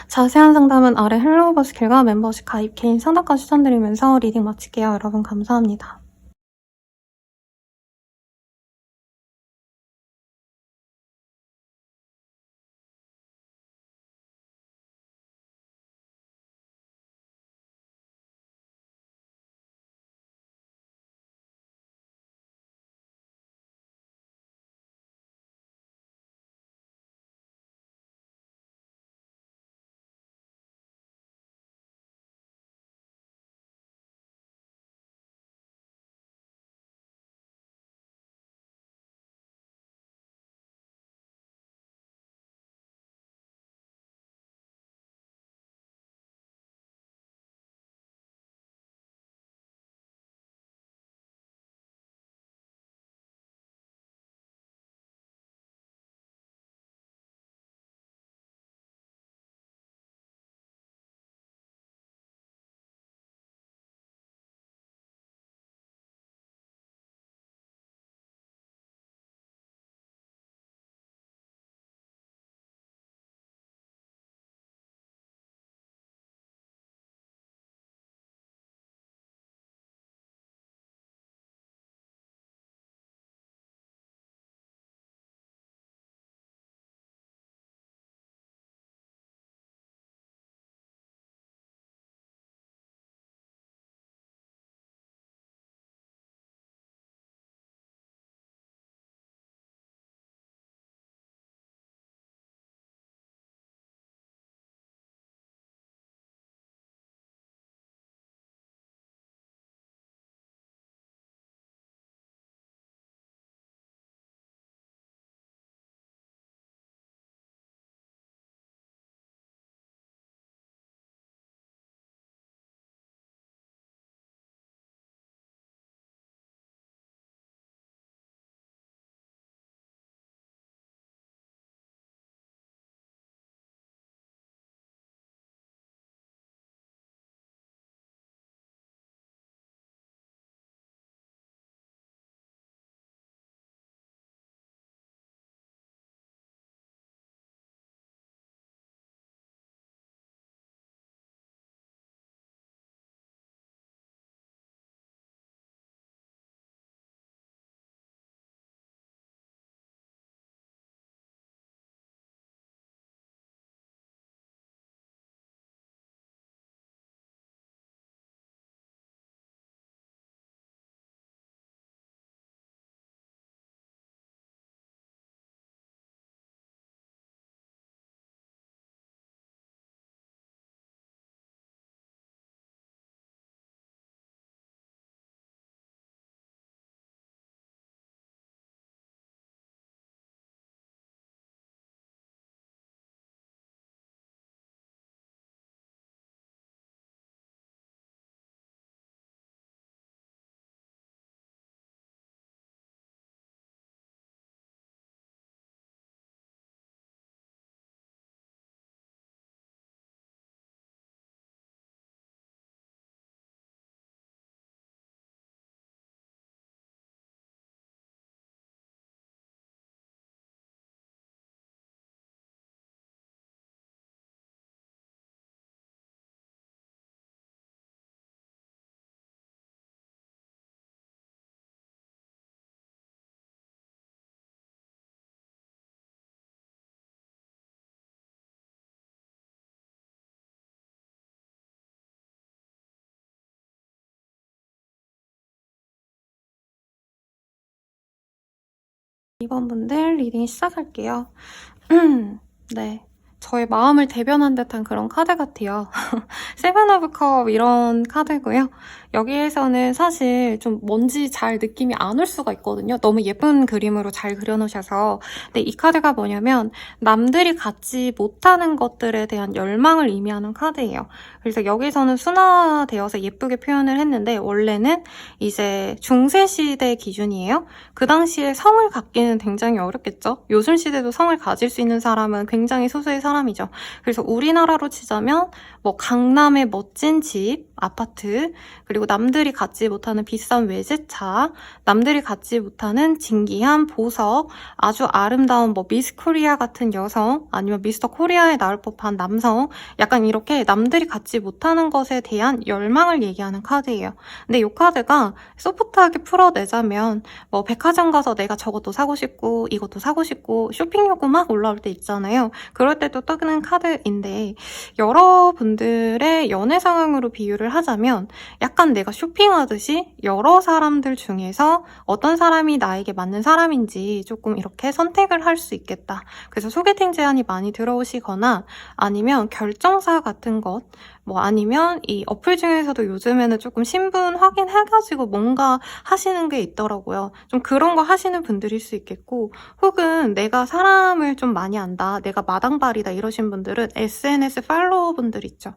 자세한 상담은 아래 헬로우버스킬과 멤버십 가입 개인 상담과 추천드리면서 리딩 마칠게요. 여러분 감사합니다. 이번 분들 리딩 시작할게요. 네. 저의 마음을 대변한 듯한 그런 카드 같아요. 세븐 오브 컵 이런 카드고요. 여기에서는 사실 좀 뭔지 잘 느낌이 안 올 수가 있거든요. 너무 예쁜 그림으로 잘 그려놓으셔서. 근데 이 카드가 뭐냐면 남들이 갖지 못하는 것들에 대한 열망을 의미하는 카드예요. 그래서 여기서는 순화되어서 예쁘게 표현을 했는데 원래는 이제 중세시대 기준이에요. 그 당시에 성을 갖기는 굉장히 어렵겠죠. 요즘 시대도 성을 가질 수 있는 사람은 굉장히 소수의 사람이죠. 그래서 우리나라로 치자면 뭐 강남의 멋진 집 아파트, 그리고 남들이 갖지 못하는 비싼 외제차, 남들이 갖지 못하는 진기한 보석, 아주 아름다운 뭐 미스 코리아 같은 여성, 아니면 미스터 코리아에 나올 법한 남성, 약간 이렇게 남들이 갖지 못하는 것에 대한 열망을 얘기하는 카드예요. 근데 이 카드가 소프트하게 풀어내자면 뭐 백화점 가서 내가 저것도 사고 싶고 이것도 사고 싶고 쇼핑 욕구 막 올라올 때 있잖아요. 그럴 때도 뜨는 카드인데, 여러분들의 연애 상황으로 비유를 하자면 약간 내가 쇼핑하듯이 여러 사람들 중에서 어떤 사람이 나에게 맞는 사람인지 조금 이렇게 선택을 할 수 있겠다. 그래서 소개팅 제안이 많이 들어오시거나 아니면 결정사 같은 것, 뭐 아니면 이 어플 중에서도 요즘에는 조금 신분 확인해가지고 뭔가 하시는 게 있더라고요. 좀 그런 거 하시는 분들일 수 있겠고, 혹은 내가 사람을 좀 많이 안다, 내가 마당발이다 이러신 분들은 SNS 팔로워 분들 있죠.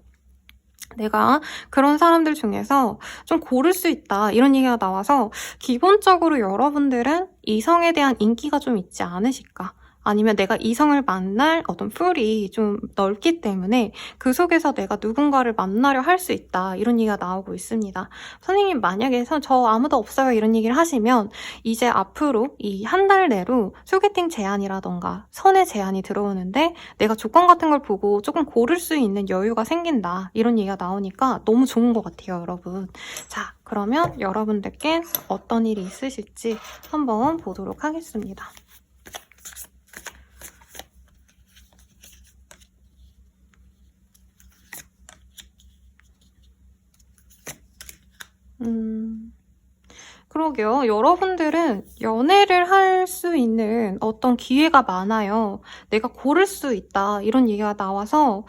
내가 그런 사람들 중에서 좀 고를 수 있다 이런 얘기가 나와서, 기본적으로 여러분들은 이성에 대한 인기가 좀 있지 않으실까? 아니면 내가 이성을 만날 어떤 풀이 좀 넓기 때문에 그 속에서 내가 누군가를 만나려 할 수 있다 이런 얘기가 나오고 있습니다. 선생님 만약에 저 아무도 없어요 이런 얘기를 하시면 이제 앞으로 이 한 달 내로 소개팅 제안이라던가 선의 제안이 들어오는데 내가 조건 같은 걸 보고 조금 고를 수 있는 여유가 생긴다 이런 얘기가 나오니까 너무 좋은 것 같아요, 여러분. 자, 그러면 여러분들께 어떤 일이 있으실지 한번 보도록 하겠습니다. 그러게요. 여러분들은 연애를 할 수 있는 어떤 기회가 많아요. 내가 고를 수 있다 이런 얘기가 나와서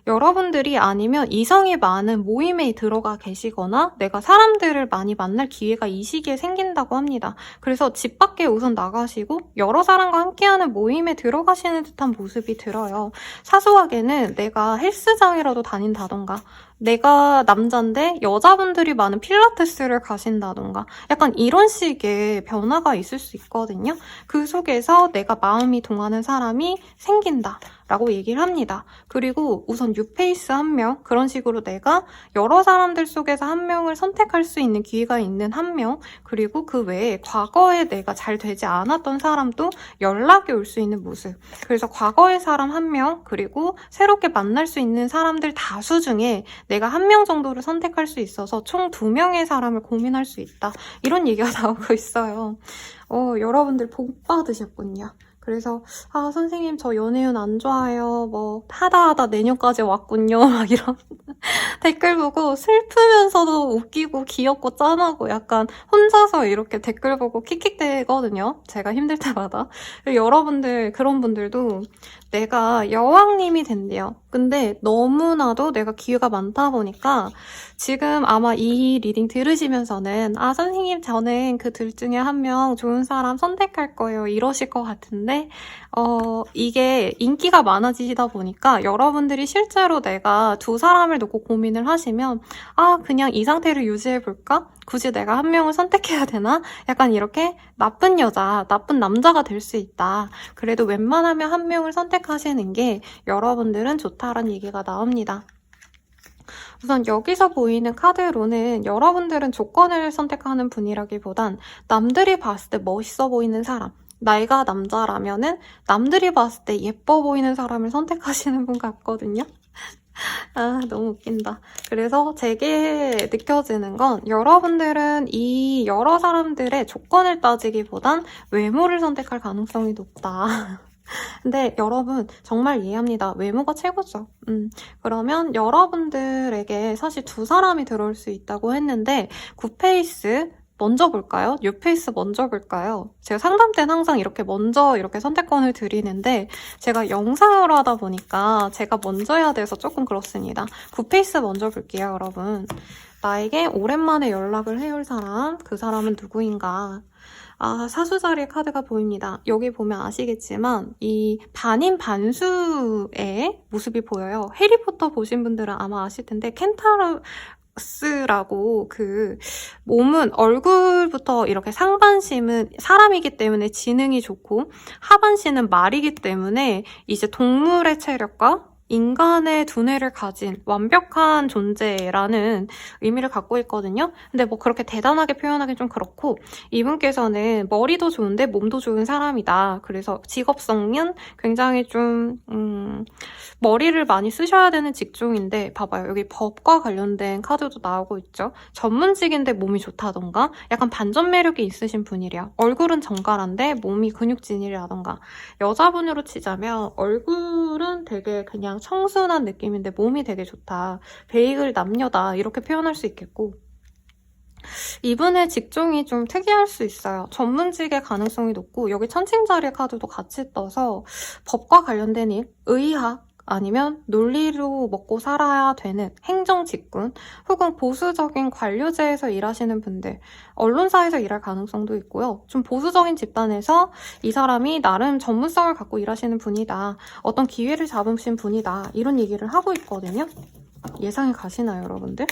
여러분들이 아니면 이성이 많은 모임에 들어가 계시거나 내가 사람들을 많이 만날 기회가 이 시기에 생긴다고 합니다. 그래서 집 밖에 우선 나가시고 여러 사람과 함께하는 모임에 들어가시는 듯한 모습이 들어요. 사소하게는 내가 헬스장이라도 다닌다던가, 내가 남잔데 여자분들이 많은 필라테스를 가신다던가, 약간 이런 식의 변화가 있을 수 있거든요. 그 속에서 내가 마음이 동하는 사람이 생긴다 라고 얘기를 합니다. 그리고 우선 뉴페이스 한 명, 그런 식으로 내가 여러 사람들 속에서 한 명을 선택할 수 있는 기회가 있는 한 명, 그리고 그 외에 과거에 내가 잘 되지 않았던 사람도 연락이 올 수 있는 모습. 그래서 과거의 사람 한 명, 그리고 새롭게 만날 수 있는 사람들 다수 중에 내가 한 명 정도를 선택할 수 있어서 총 2명의 사람을 고민할 수 있다. 이런 얘기가 나오고 있어요. 여러분들 복 받으셨군요. 그래서 선생님 저 연애운 안 좋아요, 뭐 하다 내년까지 왔군요, 막 이런 댓글 보고 슬프면서도 웃기고 귀엽고 짠하고 약간 혼자서 이렇게 댓글 보고 킥킥대거든요, 제가 힘들 때마다. 그리고 여러분들, 그런 분들도 내가 여왕님이 된대요. 근데 너무나도 내가 기회가 많다 보니까 지금 아마 이 리딩 들으시면서는 선생님 저는 그 둘 중에 한 명 좋은 사람 선택할 거예요 이러실 것 같은데, 이게 인기가 많아지다 보니까 여러분들이 실제로 내가 두 사람을 놓고 고민을 하시면 그냥 이 상태를 유지해볼까? 굳이 내가 한 명을 선택해야 되나? 약간 이렇게 나쁜 여자, 나쁜 남자가 될 수 있다. 그래도 웬만하면 한 명을 선택하시는 게 여러분들은 좋다라는 얘기가 나옵니다. 우선 여기서 보이는 카드로는 여러분들은 조건을 선택하는 분이라기보단 남들이 봤을 때 멋있어 보이는 사람, 나이가 남자라면은 남들이 봤을 때 예뻐 보이는 사람을 선택하시는 분 같거든요. 너무 웃긴다. 그래서 제게 느껴지는 건 여러분들은 이 여러 사람들의 조건을 따지기보단 외모를 선택할 가능성이 높다. 근데 여러분 정말 이해합니다. 외모가 최고죠. 그러면 여러분들에게 사실 두 사람이 들어올 수 있다고 했는데, 굿페이스 먼저 볼까요? 뉴페이스 먼저 볼까요? 제가 상담 때는 항상 이렇게 먼저 이렇게 선택권을 드리는데 제가 영상으로 하다 보니까 제가 먼저 해야 돼서 조금 그렇습니다. 굿페이스 먼저 볼게요, 여러분. 나에게 오랜만에 연락을 해올 사람, 그 사람은 누구인가? 사수자리의 카드가 보입니다. 여기 보면 아시겠지만 이 반인 반수의 모습이 보여요. 해리포터 보신 분들은 아마 아실 텐데 켄타로스라고, 그 몸은 얼굴부터 이렇게 상반신은 사람이기 때문에 지능이 좋고 하반신은 말이기 때문에 이제 동물의 체력과 인간의 두뇌를 가진 완벽한 존재라는 의미를 갖고 있거든요. 근데 뭐 그렇게 대단하게 표현하기 좀 그렇고, 이분께서는 머리도 좋은데 몸도 좋은 사람이다. 그래서 직업성은 굉장히 좀 머리를 많이 쓰셔야 되는 직종인데, 봐봐요. 여기 법과 관련된 카드도 나오고 있죠. 전문직인데 몸이 좋다던가, 약간 반전 매력이 있으신 분이래요. 얼굴은 정갈한데 몸이 근육진이라던가. 여자분으로 치자면 얼굴은 되게 그냥 청순한 느낌인데 몸이 되게 좋다. 베이글 남녀다. 이렇게 표현할 수 있겠고, 이분의 직종이 좀 특이할 수 있어요. 전문직의 가능성이 높고, 여기 천칭자리 카드도 같이 떠서 법과 관련된 일, 의학, 아니면 논리로 먹고 살아야 되는 행정직군, 혹은 보수적인 관료제에서 일하시는 분들, 언론사에서 일할 가능성도 있고요. 좀 보수적인 집단에서 이 사람이 나름 전문성을 갖고 일하시는 분이다. 어떤 기회를 잡으신 분이다. 이런 얘기를 하고 있거든요. 예상이 가시나요, 여러분들?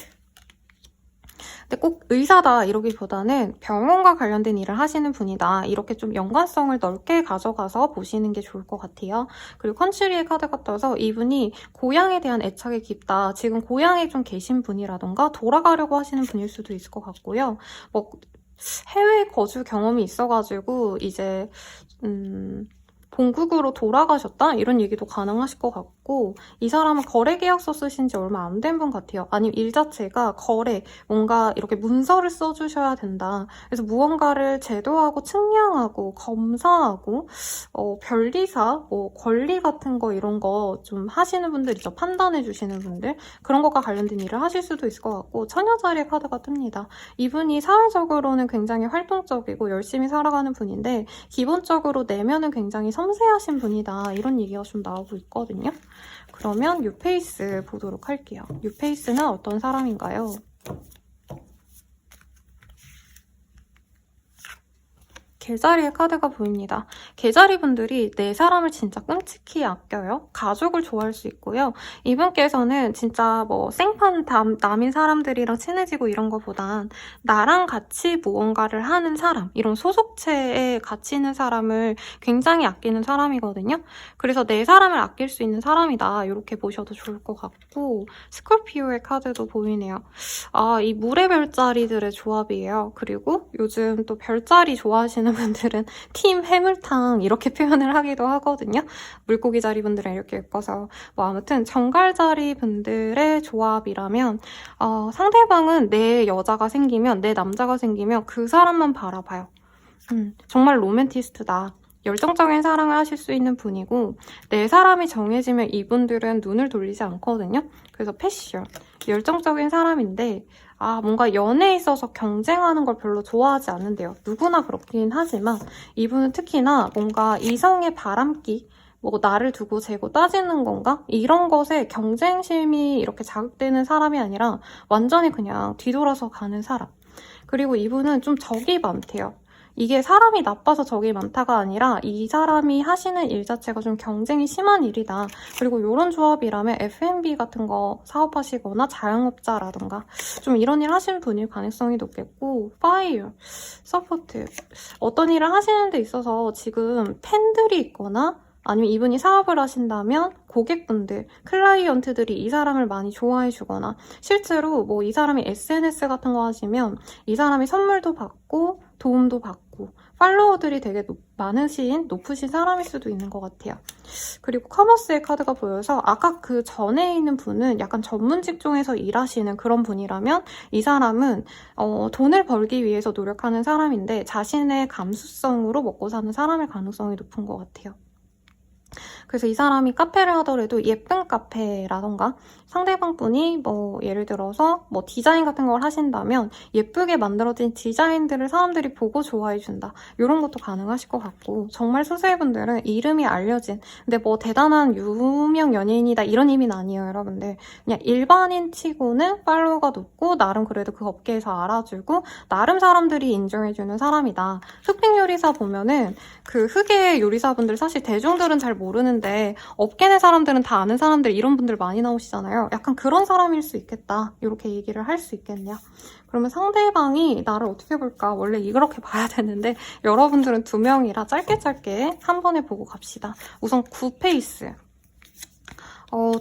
근데 꼭 의사다 이러기보다는 병원과 관련된 일을 하시는 분이다. 이렇게 좀 연관성을 넓게 가져가서 보시는 게 좋을 것 같아요. 그리고 컨츄리의 카드가 떠서 이분이 고향에 대한 애착이 깊다. 지금 고향에 좀 계신 분이라던가 돌아가려고 하시는 분일 수도 있을 것 같고요. 뭐 해외 거주 경험이 있어가지고 이제 본국으로 돌아가셨다? 이런 얘기도 가능하실 것 같고, 이 사람은 거래 계약서 쓰신 지 얼마 안 된 분 같아요. 아니면 일 자체가 거래, 뭔가 이렇게 문서를 써주셔야 된다. 그래서 무언가를 제도하고 측량하고 검사하고 변리사, 권리 같은 거 이런 거 좀 하시는 분들 있죠. 판단해 주시는 분들. 그런 것과 관련된 일을 하실 수도 있을 것 같고, 처녀자리의 카드가 뜹니다. 이분이 사회적으로는 굉장히 활동적이고 열심히 살아가는 분인데, 기본적으로 내면은 굉장히 섬세하신 분이다. 이런 얘기가 좀 나오고 있거든요. 그러면 뉴페이스 보도록 할게요. 뉴페이스는 어떤 사람인가요? 개자리의 카드가 보입니다. 개자리 분들이 내 사람을 진짜 끔찍히 아껴요. 가족을 좋아할 수 있고요. 이분께서는 진짜 뭐 생판 남인 사람들이랑 친해지고 이런 거보단 나랑 같이 무언가를 하는 사람, 이런 소속체에 같이 있는 사람을 굉장히 아끼는 사람이거든요. 그래서 내 사람을 아낄 수 있는 사람이다. 이렇게 보셔도 좋을 것 같고, 스콜피오의 카드도 보이네요. 이 물의 별자리들의 조합이에요. 그리고 요즘 또 별자리 좋아하시는 분들은 팀 해물탕 이렇게 표현을 하기도 하거든요. 물고기 자리 분들은 이렇게 예뻐서. 뭐 아무튼 정갈자리 분들의 조합이라면 상대방은 내 여자가 생기면, 내 남자가 생기면 그 사람만 바라봐요. 정말 로맨티스트다. 열정적인 사랑을 하실 수 있는 분이고, 내 사람이 정해지면 이분들은 눈을 돌리지 않거든요. 그래서 패션, 열정적인 사람인데 뭔가 연애에 있어서 경쟁하는 걸 별로 좋아하지 않는데요. 누구나 그렇긴 하지만 이분은 특히나 뭔가 이성의 바람기, 뭐 나를 두고 재고 따지는 건가? 이런 것에 경쟁심이 이렇게 자극되는 사람이 아니라 완전히 그냥 뒤돌아서 가는 사람. 그리고 이분은 좀 적이 많대요. 이게 사람이 나빠서 적이 많다가 아니라 이 사람이 하시는 일 자체가 좀 경쟁이 심한 일이다. 그리고 이런 조합이라면 F&B 같은 거 사업하시거나 자영업자라던가 좀 이런 일 하시는 분일 가능성이 높겠고, 파이어, 서포트. 어떤 일을 하시는 데 있어서 지금 팬들이 있거나 아니면 이분이 사업을 하신다면 고객분들, 클라이언트들이 이 사람을 많이 좋아해주거나, 실제로 뭐 이 사람이 SNS 같은 거 하시면 이 사람이 선물도 받고 도움도 받고 팔로워들이 되게 높으신 사람일 수도 있는 것 같아요. 그리고 커머스의 카드가 보여서 아까 그 전에 있는 분은 약간 전문 직종에서 일하시는 그런 분이라면, 이 사람은 돈을 벌기 위해서 노력하는 사람인데 자신의 감수성으로 먹고 사는 사람일 가능성이 높은 것 같아요. 그래서 이 사람이 카페를 하더라도 예쁜 카페라던가, 상대방 분이 뭐 예를 들어서 뭐 디자인 같은 걸 하신다면 예쁘게 만들어진 디자인들을 사람들이 보고 좋아해준다. 이런 것도 가능하실 것 같고, 정말 소수의 분들은 이름이 알려진, 근데 뭐 대단한 유명 연예인이다 이런 의미는 아니에요, 여러분들. 그냥 일반인 치고는 팔로워가 높고 나름 그래도 그 업계에서 알아주고 나름 사람들이 인정해주는 사람이다. 흑백 요리사 보면은 그 흑의 요리사분들 사실 대중들은 잘 모르는데 업계 내 사람들은 다 아는 사람들, 이런 분들 많이 나오시잖아요. 약간 그런 사람일 수 있겠다. 이렇게 얘기를 할 수 있겠냐. 그러면 상대방이 나를 어떻게 볼까? 원래 이렇게 봐야 되는데 여러분들은 2명이라 짧게 한 번에 보고 갑시다. 우선 9페이스.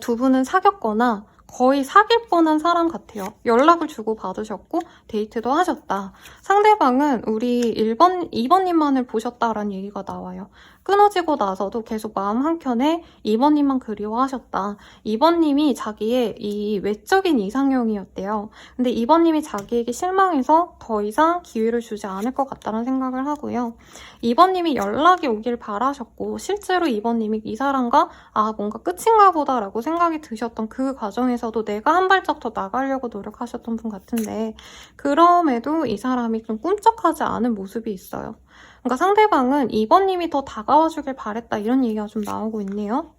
두 분은 사귀었거나 거의 사귈 뻔한 사람 같아요. 연락을 주고 받으셨고 데이트도 하셨다. 상대방은 우리 2번님만을 보셨다라는 얘기가 나와요. 끊어지고 나서도 계속 마음 한켠에 2번님만 그리워하셨다. 2번님이 자기의 이 외적인 이상형이었대요. 근데 2번님이 자기에게 실망해서 더 이상 기회를 주지 않을 것 같다는 생각을 하고요. 2번님이 연락이 오길 바라셨고 실제로 2번님이 이 사람과 뭔가 끝인가 보다라고 생각이 드셨던 그 과정에서도 내가 한 발짝 더 나가려고 노력하셨던 분 같은데 그럼에도 이 사람이 좀 꿈쩍하지 않은 모습이 있어요. 그러니까 상대방은 2번님이 더 다가와 주길 바랬다 이런 얘기가 좀 나오고 있네요.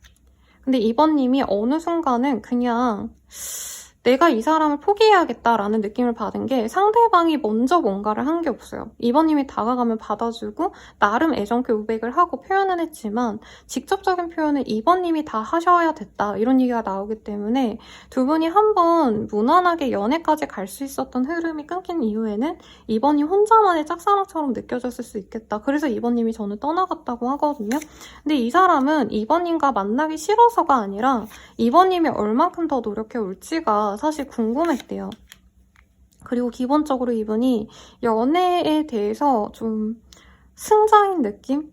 근데 2번님이 어느 순간은 그냥 내가 이 사람을 포기해야겠다라는 느낌을 받은 게 상대방이 먼저 뭔가를 한 게 없어요. 2번님이 다가가면 받아주고 나름 애정 고백을 하고 표현은 했지만 직접적인 표현은 2번님이 다 하셔야 됐다 이런 얘기가 나오기 때문에 두 분이 한번 무난하게 연애까지 갈 수 있었던 흐름이 끊긴 이후에는 2번님 혼자만의 짝사랑처럼 느껴졌을 수 있겠다. 그래서 2번님이 저는 떠나갔다고 하거든요. 근데 이 사람은 2번님과 만나기 싫어서가 아니라 2번님이 얼만큼 더 노력해 올지가 사실 궁금했대요. 그리고 기본적으로 이분이 연애에 대해서 좀 승자인 느낌?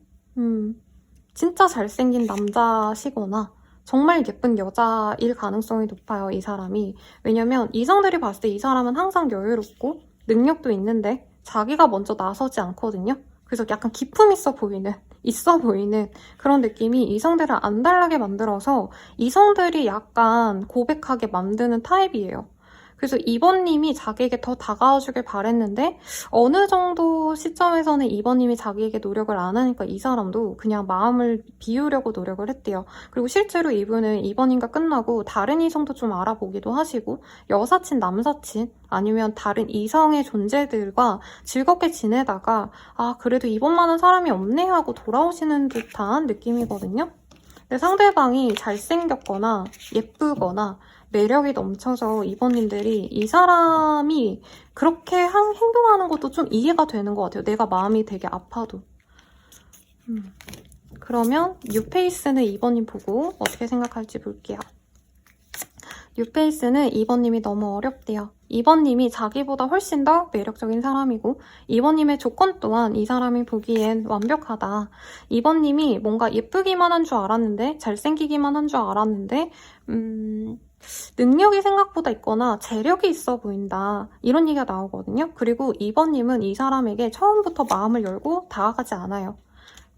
진짜 잘생긴 남자시거나 정말 예쁜 여자일 가능성이 높아요, 이 사람이. 왜냐면 이성들이 봤을 때 이 사람은 항상 여유롭고 능력도 있는데 자기가 먼저 나서지 않거든요. 그래서 약간 기품 있어 보이는 그런 느낌이 이성들을 안달나게 만들어서 이성들이 약간 고백하게 만드는 타입이에요. 그래서 2번님이 자기에게 더 다가와 주길 바랬는데 어느 정도 시점에서는 2번님이 자기에게 노력을 안 하니까 이 사람도 그냥 마음을 비우려고 노력을 했대요. 그리고 실제로 이분은 2번님과 끝나고 다른 이성도 좀 알아보기도 하시고 여사친, 남사친 아니면 다른 이성의 존재들과 즐겁게 지내다가 그래도 이번만한 사람이 없네 하고 돌아오시는 듯한 느낌이거든요. 근데 상대방이 잘생겼거나 예쁘거나 매력이 넘쳐서 2번님들이 이 사람이 그렇게 행동하는 것도 좀 이해가 되는 것 같아요. 내가 마음이 되게 아파도. 그러면 뉴페이스는 2번님 보고 어떻게 생각할지 볼게요. 뉴페이스는 2번님이 너무 어렵대요. 2번님이 자기보다 훨씬 더 매력적인 사람이고 2번님의 조건 또한 이 사람이 보기엔 완벽하다. 2번님이 뭔가 예쁘기만 한 줄 알았는데 잘생기기만 한 줄 알았는데 능력이 생각보다 있거나 재력이 있어 보인다. 이런 얘기가 나오거든요. 그리고 2번님은 이 사람에게 처음부터 마음을 열고 다가가지 않아요.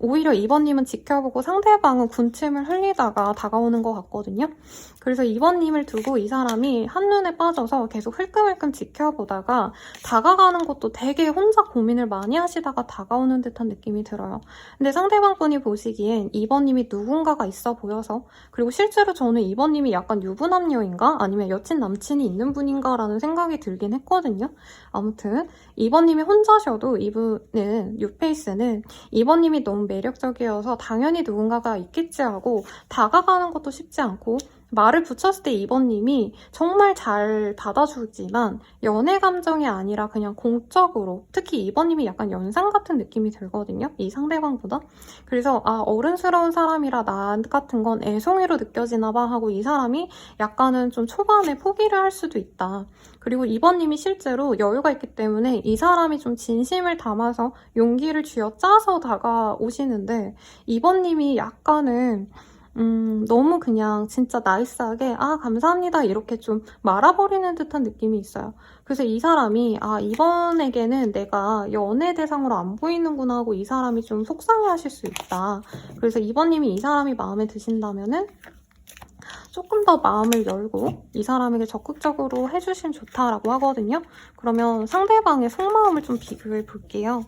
오히려 2번님은 지켜보고 상대방은 군침을 흘리다가 다가오는 것 같거든요. 그래서 2번님을 두고 이 사람이 한눈에 빠져서 계속 흘끔흘끔 지켜보다가 다가가는 것도 되게 혼자 고민을 많이 하시다가 다가오는 듯한 느낌이 들어요. 근데 상대방분이 보시기엔 2번님이 누군가가 있어 보여서 그리고 실제로 저는 2번님이 약간 유부남녀인가? 아니면 여친 남친이 있는 분인가? 라는 생각이 들긴 했거든요. 아무튼 2번님이 혼자셔도 이분은 뉴페이스는 2번님이 너무 매력적이어서 당연히 누군가가 있겠지 하고 다가가는 것도 쉽지 않고 말을 붙였을 때 2번님이 정말 잘 받아주지만 연애 감정이 아니라 그냥 공적으로 특히 2번님이 약간 연상 같은 느낌이 들거든요. 이 상대방보다. 그래서 어른스러운 사람이라 나 같은 건 애송이로 느껴지나 봐 하고 이 사람이 약간은 좀 초반에 포기를 할 수도 있다. 그리고 2번님이 실제로 여유가 있기 때문에 이 사람이 좀 진심을 담아서 용기를 쥐어짜서 다가오시는데 2번님이 약간은 너무 그냥 진짜 나이스하게 감사합니다 이렇게 좀 말아버리는 듯한 느낌이 있어요. 그래서 이 사람이 이번에게는 내가 연애 대상으로 안 보이는구나 하고 이 사람이 좀 속상해하실 수 있다. 그래서 2번님이 이 사람이 마음에 드신다면은 조금 더 마음을 열고 이 사람에게 적극적으로 해주시면 좋다라고 하거든요. 그러면 상대방의 속마음을 좀 비교해 볼게요.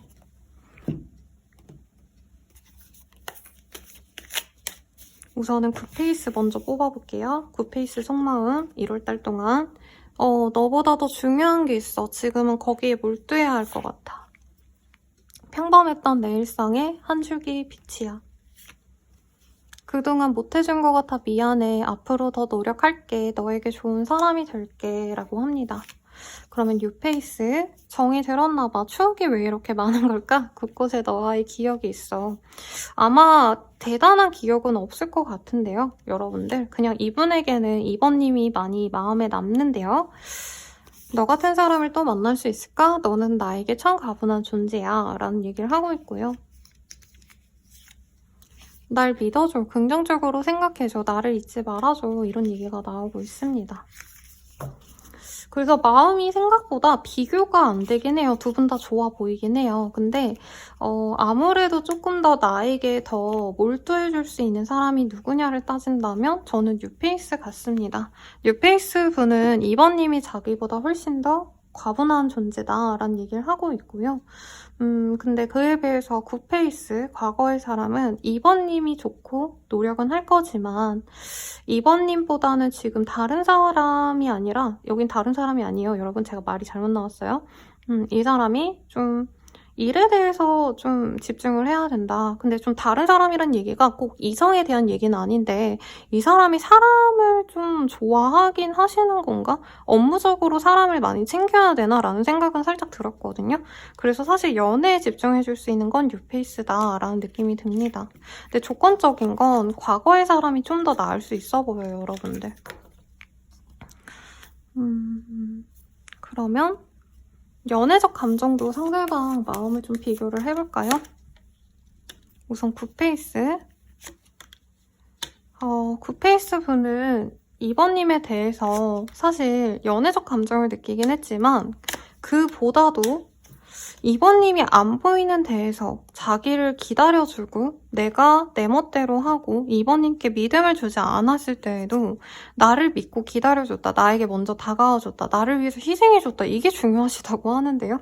우선은 굿페이스 먼저 뽑아볼게요. 굿페이스 속마음 1월달 동안 너보다 더 중요한 게 있어. 지금은 거기에 몰두해야 할 것 같아. 평범했던 내 일상에 한 줄기 빛이야. 그동안 못해준 것 같아 미안해. 앞으로 더 노력할게. 너에게 좋은 사람이 될게. 라고 합니다. 그러면 뉴페이스. 정이 들었나봐. 추억이 왜 이렇게 많은 걸까? 곳곳에 너와의 기억이 있어. 아마 대단한 기억은 없을 것 같은데요. 여러분들. 그냥 이분에게는 이번님이 많이 마음에 남는데요. 너 같은 사람을 또 만날 수 있을까? 너는 나에게 참 가분한 존재야. 라는 얘기를 하고 있고요. 날 믿어줘. 긍정적으로 생각해줘. 나를 잊지 말아줘. 이런 얘기가 나오고 있습니다. 그래서 마음이 생각보다 비교가 안 되긴 해요. 두 분 다 좋아 보이긴 해요. 근데 아무래도 조금 더 나에게 더 몰두해줄 수 있는 사람이 누구냐를 따진다면 저는 뉴페이스 같습니다. 뉴페이스 분은 이번님이 자기보다 훨씬 더 과분한 존재다라는 얘기를 하고 있고요. 근데 그에 비해서 굿페이스, 과거의 사람은 이번님이 좋고 노력은 할 거지만 이번님보다는 지금 다른 사람이 아니라, 여긴 다른 사람이 아니에요. 여러분, 제가 말이 잘못 나왔어요. 이 사람이 좀 일에 대해서 좀 집중을 해야 된다. 근데 좀 다른 사람이란 얘기가 꼭 이성에 대한 얘기는 아닌데 이 사람이 사람을 좀 좋아하긴 하시는 건가? 업무적으로 사람을 많이 챙겨야 되나? 라는 생각은 살짝 들었거든요. 그래서 사실 연애에 집중해줄 수 있는 건 뉴페이스다 라는 느낌이 듭니다. 근데 조건적인 건 과거의 사람이 좀 더 나을 수 있어 보여요, 여러분들. 그러면 연애적 감정도 상대방 마음을 좀 비교를 해볼까요? 우선 굿페이스. 굿페이스 분은 이번님에 대해서 사실 연애적 감정을 느끼긴 했지만 그보다도 이번님이 안 보이는 데에서 자기를 기다려주고 내가 내 멋대로 하고 이번님께 믿음을 주지 않았을 때에도 나를 믿고 기다려줬다. 나에게 먼저 다가와줬다. 나를 위해서 희생해줬다. 이게 중요하시다고 하는데요.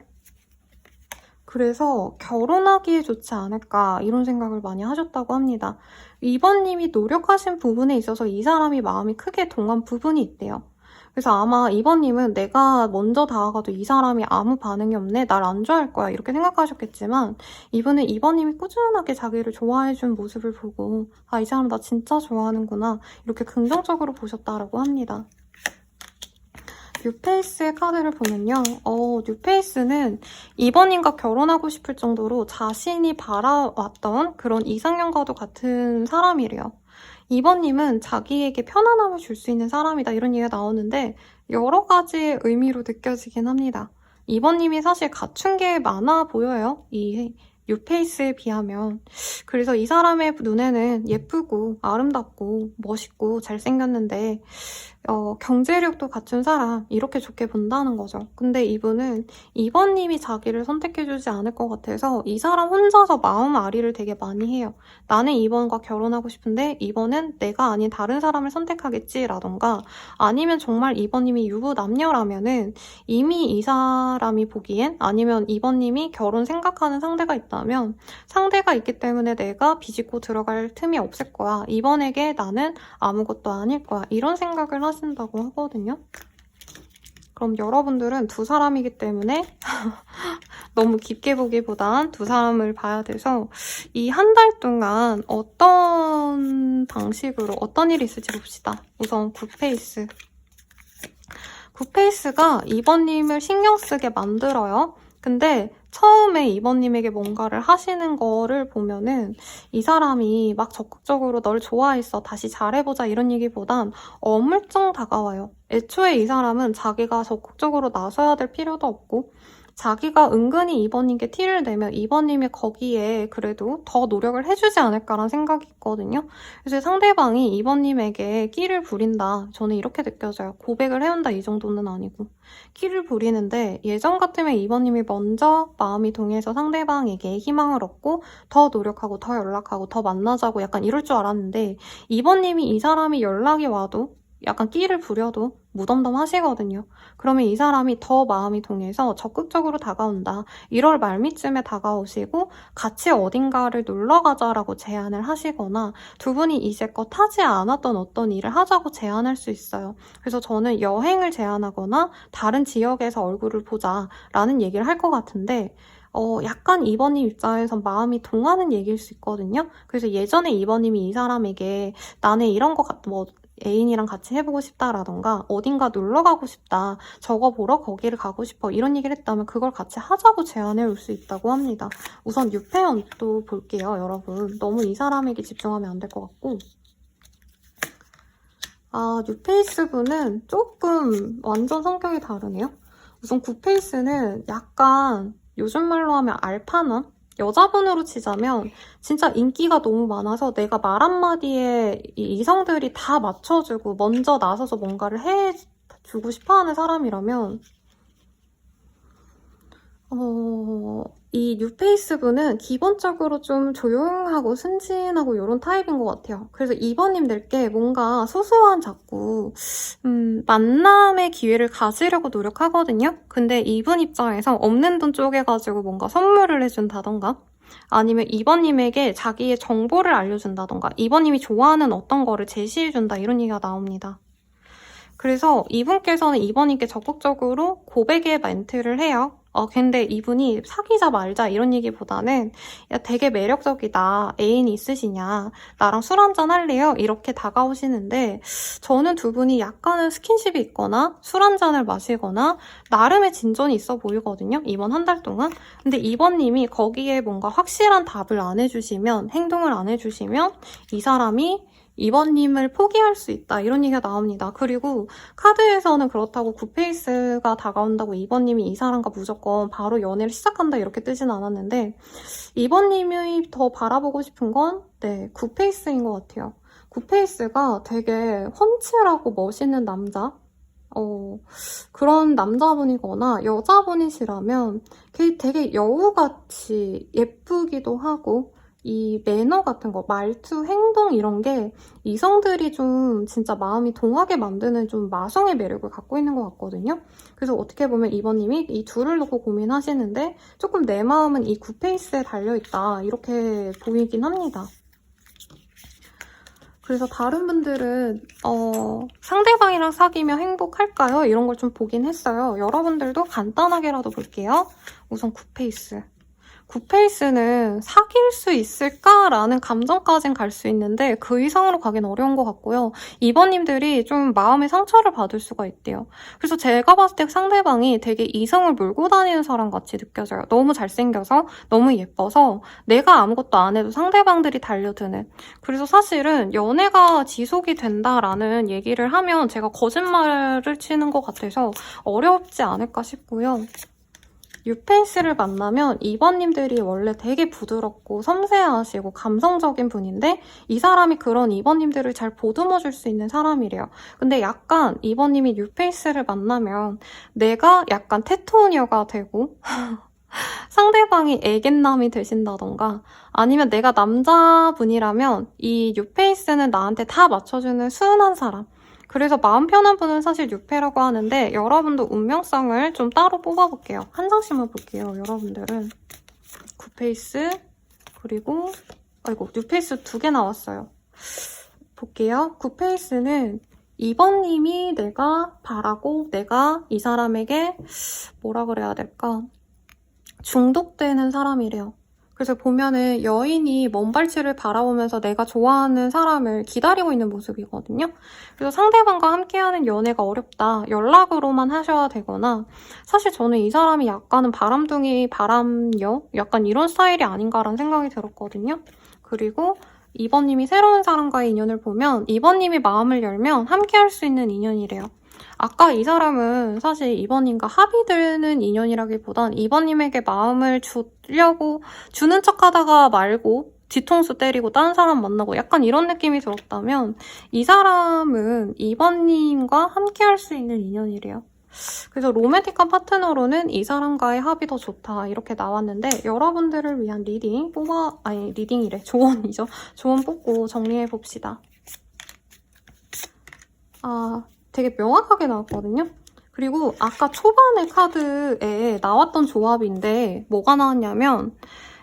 그래서 결혼하기에 좋지 않을까 이런 생각을 많이 하셨다고 합니다. 이번님이 노력하신 부분에 있어서 이 사람이 마음이 크게 동한 부분이 있대요. 그래서 아마 이번님은 내가 먼저 다가가도 이 사람이 아무 반응이 없네, 날 안 좋아할 거야 이렇게 생각하셨겠지만 이분은 이번님이 꾸준하게 자기를 좋아해준 모습을 보고 아, 이 사람 나 진짜 좋아하는구나 이렇게 긍정적으로 보셨다라고 합니다. 뉴페이스의 카드를 보면요. 뉴페이스는 이번님과 결혼하고 싶을 정도로 자신이 바라왔던 그런 이상형과도 같은 사람이래요. 이번님은 자기에게 편안함을 줄 수 있는 사람이다 이런 얘기가 나오는데 여러 가지 의미로 느껴지긴 합니다. 이번님이 사실 갖춘 게 많아 보여요. 이 뉴페이스에 비하면. 그래서 이 사람의 눈에는 예쁘고 아름답고 멋있고 잘생겼는데 경제력도 갖춘 사람 이렇게 좋게 본다는 거죠. 근데 이분은 이번님이 자기를 선택해주지 않을 것 같아서 이 사람 혼자서 마음앓이를 되게 많이 해요. 나는 이번과 결혼하고 싶은데 이번은 내가 아닌 다른 사람을 선택하겠지라던가 아니면 정말 이번님이 유부남녀라면은 이미 이 사람이 보기엔 아니면 이번님이 결혼 생각하는 상대가 있다면 상대가 있기 때문에 내가 비집고 들어갈 틈이 없을 거야. 이번에게 나는 아무것도 아닐 거야. 이런 생각을 하신다고 하거든요. 그럼 여러분들은 두 사람이기 때문에 너무 깊게 보기보단 두 사람을 봐야 돼서 이 한 달 동안 어떤 방식으로 어떤 일이 있을지 봅시다. 우선 굿페이스. 굿페이스가 이번님을 신경 쓰게 만들어요. 근데 처음에 이번님에게 뭔가를 하시는 거를 보면은 이 사람이 막 적극적으로 널 좋아했어, 다시 잘해보자 이런 얘기보단 어물쩡 다가와요. 애초에 이 사람은 자기가 적극적으로 나서야 될 필요도 없고 자기가 은근히 이번님께 티를 내면 이번님이 거기에 그래도 더 노력을 해주지 않을까라는 생각이 있거든요. 그래서 상대방이 이번님에게 끼를 부린다. 저는 이렇게 느껴져요. 고백을 해온다 이 정도는 아니고. 끼를 부리는데 예전 같으면 이번님이 먼저 마음이 동해서 상대방에게 희망을 얻고 더 노력하고 더 연락하고 더 만나자고 약간 이럴 줄 알았는데 이번님이 이 사람이 연락이 와도 약간 끼를 부려도 무덤덤 하시거든요. 그러면 이 사람이 더 마음이 동해서 적극적으로 다가온다. 1월 말미쯤에 다가오시고 같이 어딘가를 놀러 가자라고 제안을 하시거나 두 분이 이제껏 하지 않았던 어떤 일을 하자고 제안할 수 있어요. 그래서 저는 여행을 제안하거나 다른 지역에서 얼굴을 보자라는 얘기를 할 것 같은데 약간 이번님 입장에선 마음이 동하는 얘기일 수 있거든요. 그래서 예전에 이번님이 이 사람에게 나는 이런 것 같아, 애인이랑 같이 해보고 싶다라던가 어딘가 놀러 가고 싶다, 저거 보러 거기를 가고 싶어 이런 얘기를 했다면 그걸 같이 하자고 제안해 올 수 있다고 합니다. 우선 유패연도 볼게요, 여러분. 너무 이 사람에게 집중하면 안 될 것 같고. 뉴페이스 분은 조금 완전 성격이 다르네요. 우선 구페이스는 약간 요즘 말로 하면 알파남? 여자분으로 치자면 진짜 인기가 너무 많아서 내가 말 한마디에 이 이성들이 다 맞춰주고 먼저 나서서 뭔가를 해주고 싶어하는 사람이라면 이 뉴페이스 분은 기본적으로 좀 조용하고 순진하고 이런 타입인 것 같아요. 그래서 2번님들께 뭔가 소소한 자꾸 만남의 기회를 가지려고 노력하거든요. 근데 이분 입장에서 없는 돈 쪼개가지고 뭔가 선물을 해준다던가 아니면 2번님에게 자기의 정보를 알려준다던가 2번님이 좋아하는 어떤 거를 제시해준다 이런 얘기가 나옵니다. 그래서 이분께서는 2번님께 적극적으로 고백의 멘트를 해요. 근데 이분이 사귀자 말자 이런 얘기보다는 야, 되게 매력적이다. 애인이 있으시냐? 나랑 술 한잔 할래요? 이렇게 다가오시는데 저는 두 분이 약간은 스킨십이 있거나 술 한잔을 마시거나 나름의 진전이 있어 보이거든요. 이번 한 달 동안. 근데 2번님이 거기에 뭔가 확실한 답을 안 해주시면, 행동을 안 해주시면 이 사람이 2번님을 포기할 수 있다 이런 얘기가 나옵니다. 그리고 카드에서는 그렇다고 굿페이스가 다가온다고 2번님이 이 사람과 무조건 바로 연애를 시작한다 이렇게 뜨진 않았는데 2번님이 더 바라보고 싶은 건 굿페이스인 것 같아요. 굿페이스가 되게 훤칠하고 멋있는 남자? 그런 남자분이거나 여자분이시라면 되게 여우같이 예쁘기도 하고 이 매너 같은 거, 말투, 행동 이런 게 이성들이 좀 진짜 마음이 동하게 만드는 좀 마성의 매력을 갖고 있는 것 같거든요. 그래서 어떻게 보면 2번님이 이 둘을 놓고 고민하시는데 조금 내 마음은 이 굿페이스에 달려있다 이렇게 보이긴 합니다. 그래서 다른 분들은 상대방이랑 사귀면 행복할까요? 이런 걸 좀 보긴 했어요. 여러분들도 간단하게라도 볼게요. 우선 굿페이스. 굿페이스는 사귈 수 있을까라는 감정까진 갈 수 있는데 그 이상으로 가긴 어려운 것 같고요. 2번님들이 좀 마음의 상처를 받을 수가 있대요. 그래서 제가 봤을 때 상대방이 되게 이성을 몰고 다니는 사람 같이 느껴져요. 너무 잘생겨서, 너무 예뻐서 내가 아무것도 안 해도 상대방들이 달려드는. 그래서 사실은 연애가 지속이 된다라는 얘기를 하면 제가 거짓말을 치는 것 같아서 어렵지 않을까 싶고요. 뉴페이스를 만나면 2번님들이 원래 되게 부드럽고 섬세하시고 감성적인 분인데 이 사람이 그런 2번님들을 잘 보듬어줄 수 있는 사람이래요. 근데 약간 2번님이 뉴페이스를 만나면 내가 약간 테토녀가 되고 상대방이 애견남이 되신다던가 아니면 내가 남자분이라면 이 뉴페이스는 나한테 다 맞춰주는 순한 사람. 그래서 마음 편한 분은 사실 6패라고 하는데 여러분도 운명성을 좀 따로 뽑아볼게요. 한 장씩만 볼게요. 여러분들은 굿페이스 그리고 아이고 뉴페이스 2개 나왔어요. 볼게요. 굿페이스는 2번님이 내가 바라고 내가 이 사람에게 뭐라 그래야 될까? 중독되는 사람이래요. 그래서 보면은 여인이 먼발치를 바라보면서 내가 좋아하는 사람을 기다리고 있는 모습이거든요. 그래서 상대방과 함께하는 연애가 어렵다. 연락으로만 하셔야 되거나 사실 저는 이 사람이 약간은 바람둥이, 바람녀? 약간 이런 스타일이 아닌가라는 생각이 들었거든요. 그리고 2번님이 새로운 사람과의 인연을 보면 2번님이 마음을 열면 함께할 수 있는 인연이래요. 아까 이 사람은 사실 2번님과 합의되는 인연이라기보단 2번님에게 마음을 주려고 주는 척 하다가 말고 뒤통수 때리고 다른 사람 만나고 약간 이런 느낌이 들었다면 이 사람은 2번님과 함께 할 수 있는 인연이래요. 그래서 로맨틱한 파트너로는 이 사람과의 합이 더 좋다 이렇게 나왔는데 여러분들을 위한 리딩이래. 조언이죠. 조언 뽑고 정리해봅시다. 되게 명확하게 나왔거든요. 그리고 아까 초반에 카드에 나왔던 조합인데 뭐가 나왔냐면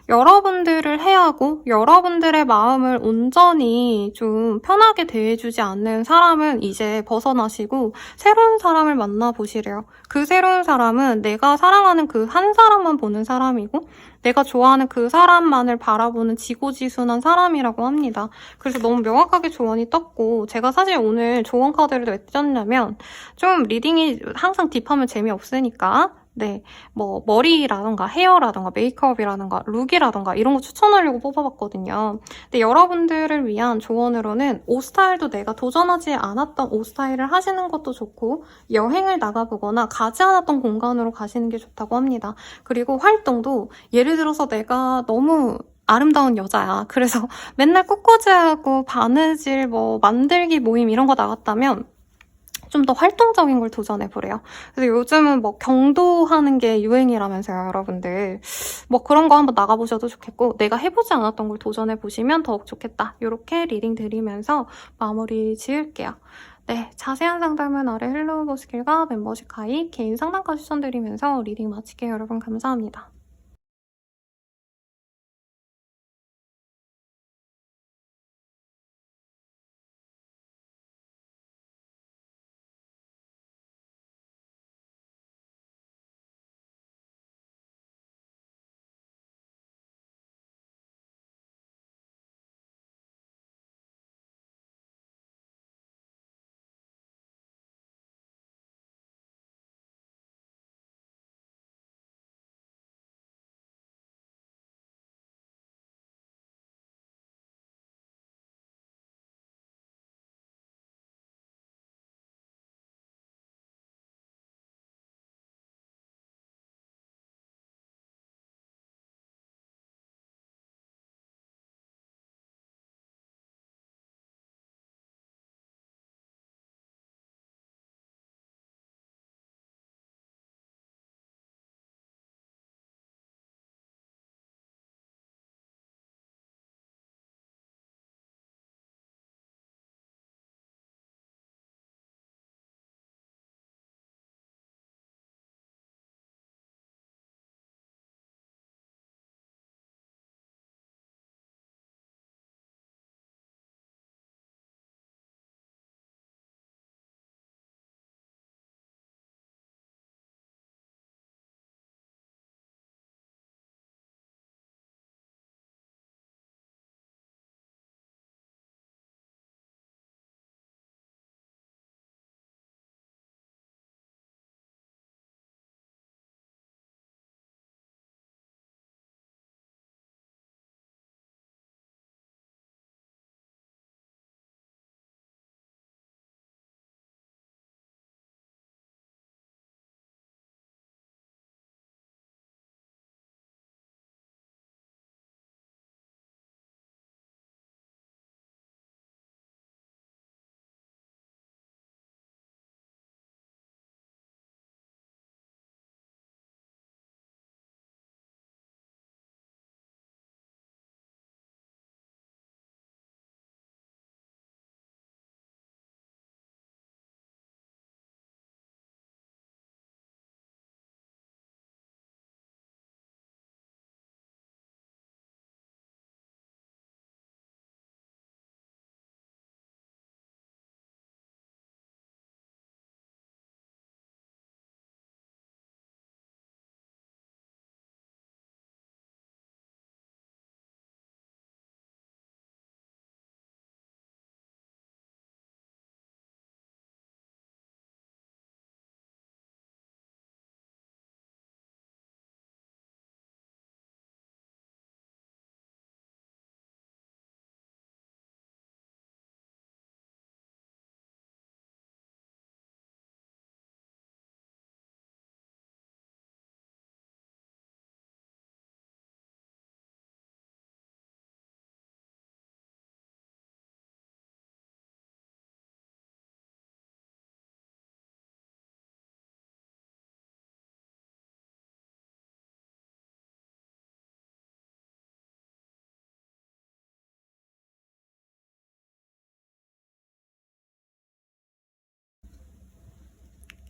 여러분들을 해하고 여러분들의 마음을 온전히 좀 편하게 대해주지 않는 사람은 이제 벗어나시고 새로운 사람을 만나보시래요. 그 새로운 사람은 내가 사랑하는 그 한 사람만 보는 사람이고 내가 좋아하는 그 사람만을 바라보는 지고지순한 사람이라고 합니다. 그래서 너무 명확하게 조언이 떴고 제가 사실 오늘 조언 카드를 왜 떴냐면 좀 리딩이 항상 딥하면 재미없으니까 네, 뭐 머리라던가 헤어라던가 메이크업이라던가 룩이라던가 이런 거 추천하려고 뽑아봤거든요. 근데 여러분들을 위한 조언으로는 옷 스타일도 내가 도전하지 않았던 옷 스타일을 하시는 것도 좋고 여행을 나가보거나 가지 않았던 공간으로 가시는 게 좋다고 합니다. 그리고 활동도 예를 들어서 내가 너무 아름다운 여자야. 그래서 맨날 꽃꽂이하고 바느질 뭐 만들기 모임 이런 거 나갔다면 좀 더 활동적인 걸 도전해보래요. 그래서 요즘은 뭐 경도하는 게 유행이라면서요, 여러분들. 뭐 그런 거 한번 나가보셔도 좋겠고 내가 해보지 않았던 걸 도전해보시면 더욱 좋겠다. 이렇게 리딩 드리면서 마무리 지을게요. 네, 자세한 상담은 아래 헬로우 버스킬과 멤버십 가입, 개인 상담까지 추천드리면서 리딩 마칠게요. 여러분 감사합니다.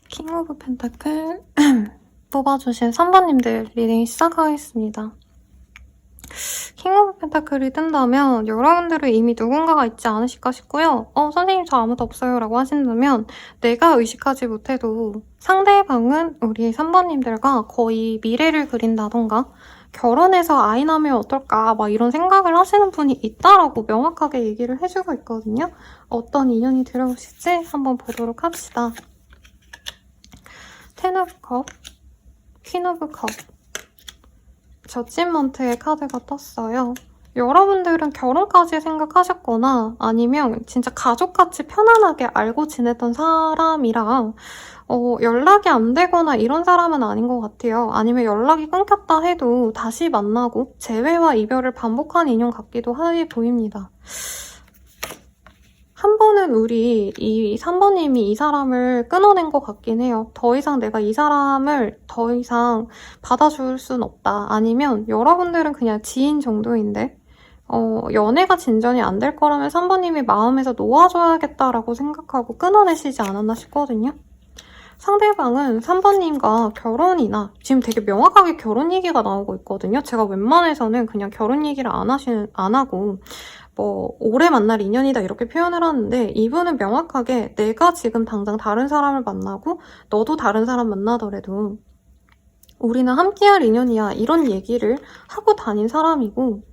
킹 오브 펜타클 뽑아주신 3번님들 리딩 시작하겠습니다. 펜타클이 뜬다면 여러분들은 이미 누군가가 있지 않으실까 싶고요. 선생님 저 아무도 없어요 라고 하신다면 내가 의식하지 못해도 상대방은 우리 3번님들과 거의 미래를 그린다던가 결혼해서 아이 낳으면 어떨까 막 이런 생각을 하시는 분이 있다라고 명확하게 얘기를 해주고 있거든요. 어떤 인연이 들어오실지 한번 보도록 합시다. 텐 오브 컵, 퀸 오브 컵, 저지먼트의 카드가 떴어요. 여러분들은 결혼까지 생각하셨거나 아니면 진짜 가족같이 편안하게 알고 지냈던 사람이랑 연락이 안 되거나 이런 사람은 아닌 것 같아요. 아니면 연락이 끊겼다 해도 다시 만나고 재회와 이별을 반복한 인연 같기도 해 보입니다. 한 번은 우리 이 3번님이 이 사람을 끊어낸 것 같긴 해요. 더 이상 내가 이 사람을 더 이상 받아줄 순 없다. 아니면 여러분들은 그냥 지인 정도인데 연애가 진전이 안 될 거라면 3번님이 마음에서 놓아줘야겠다라고 생각하고 끊어내시지 않았나 싶거든요. 상대방은 3번님과 결혼이나 지금 되게 명확하게 결혼 얘기가 나오고 있거든요. 제가 웬만해서는 그냥 결혼 얘기를 안 하고 오래 만날 인연이다 이렇게 표현을 하는데 이분은 명확하게 내가 지금 당장 다른 사람을 만나고 너도 다른 사람 만나더라도 우리는 함께할 인연이야 이런 얘기를 하고 다닌 사람이고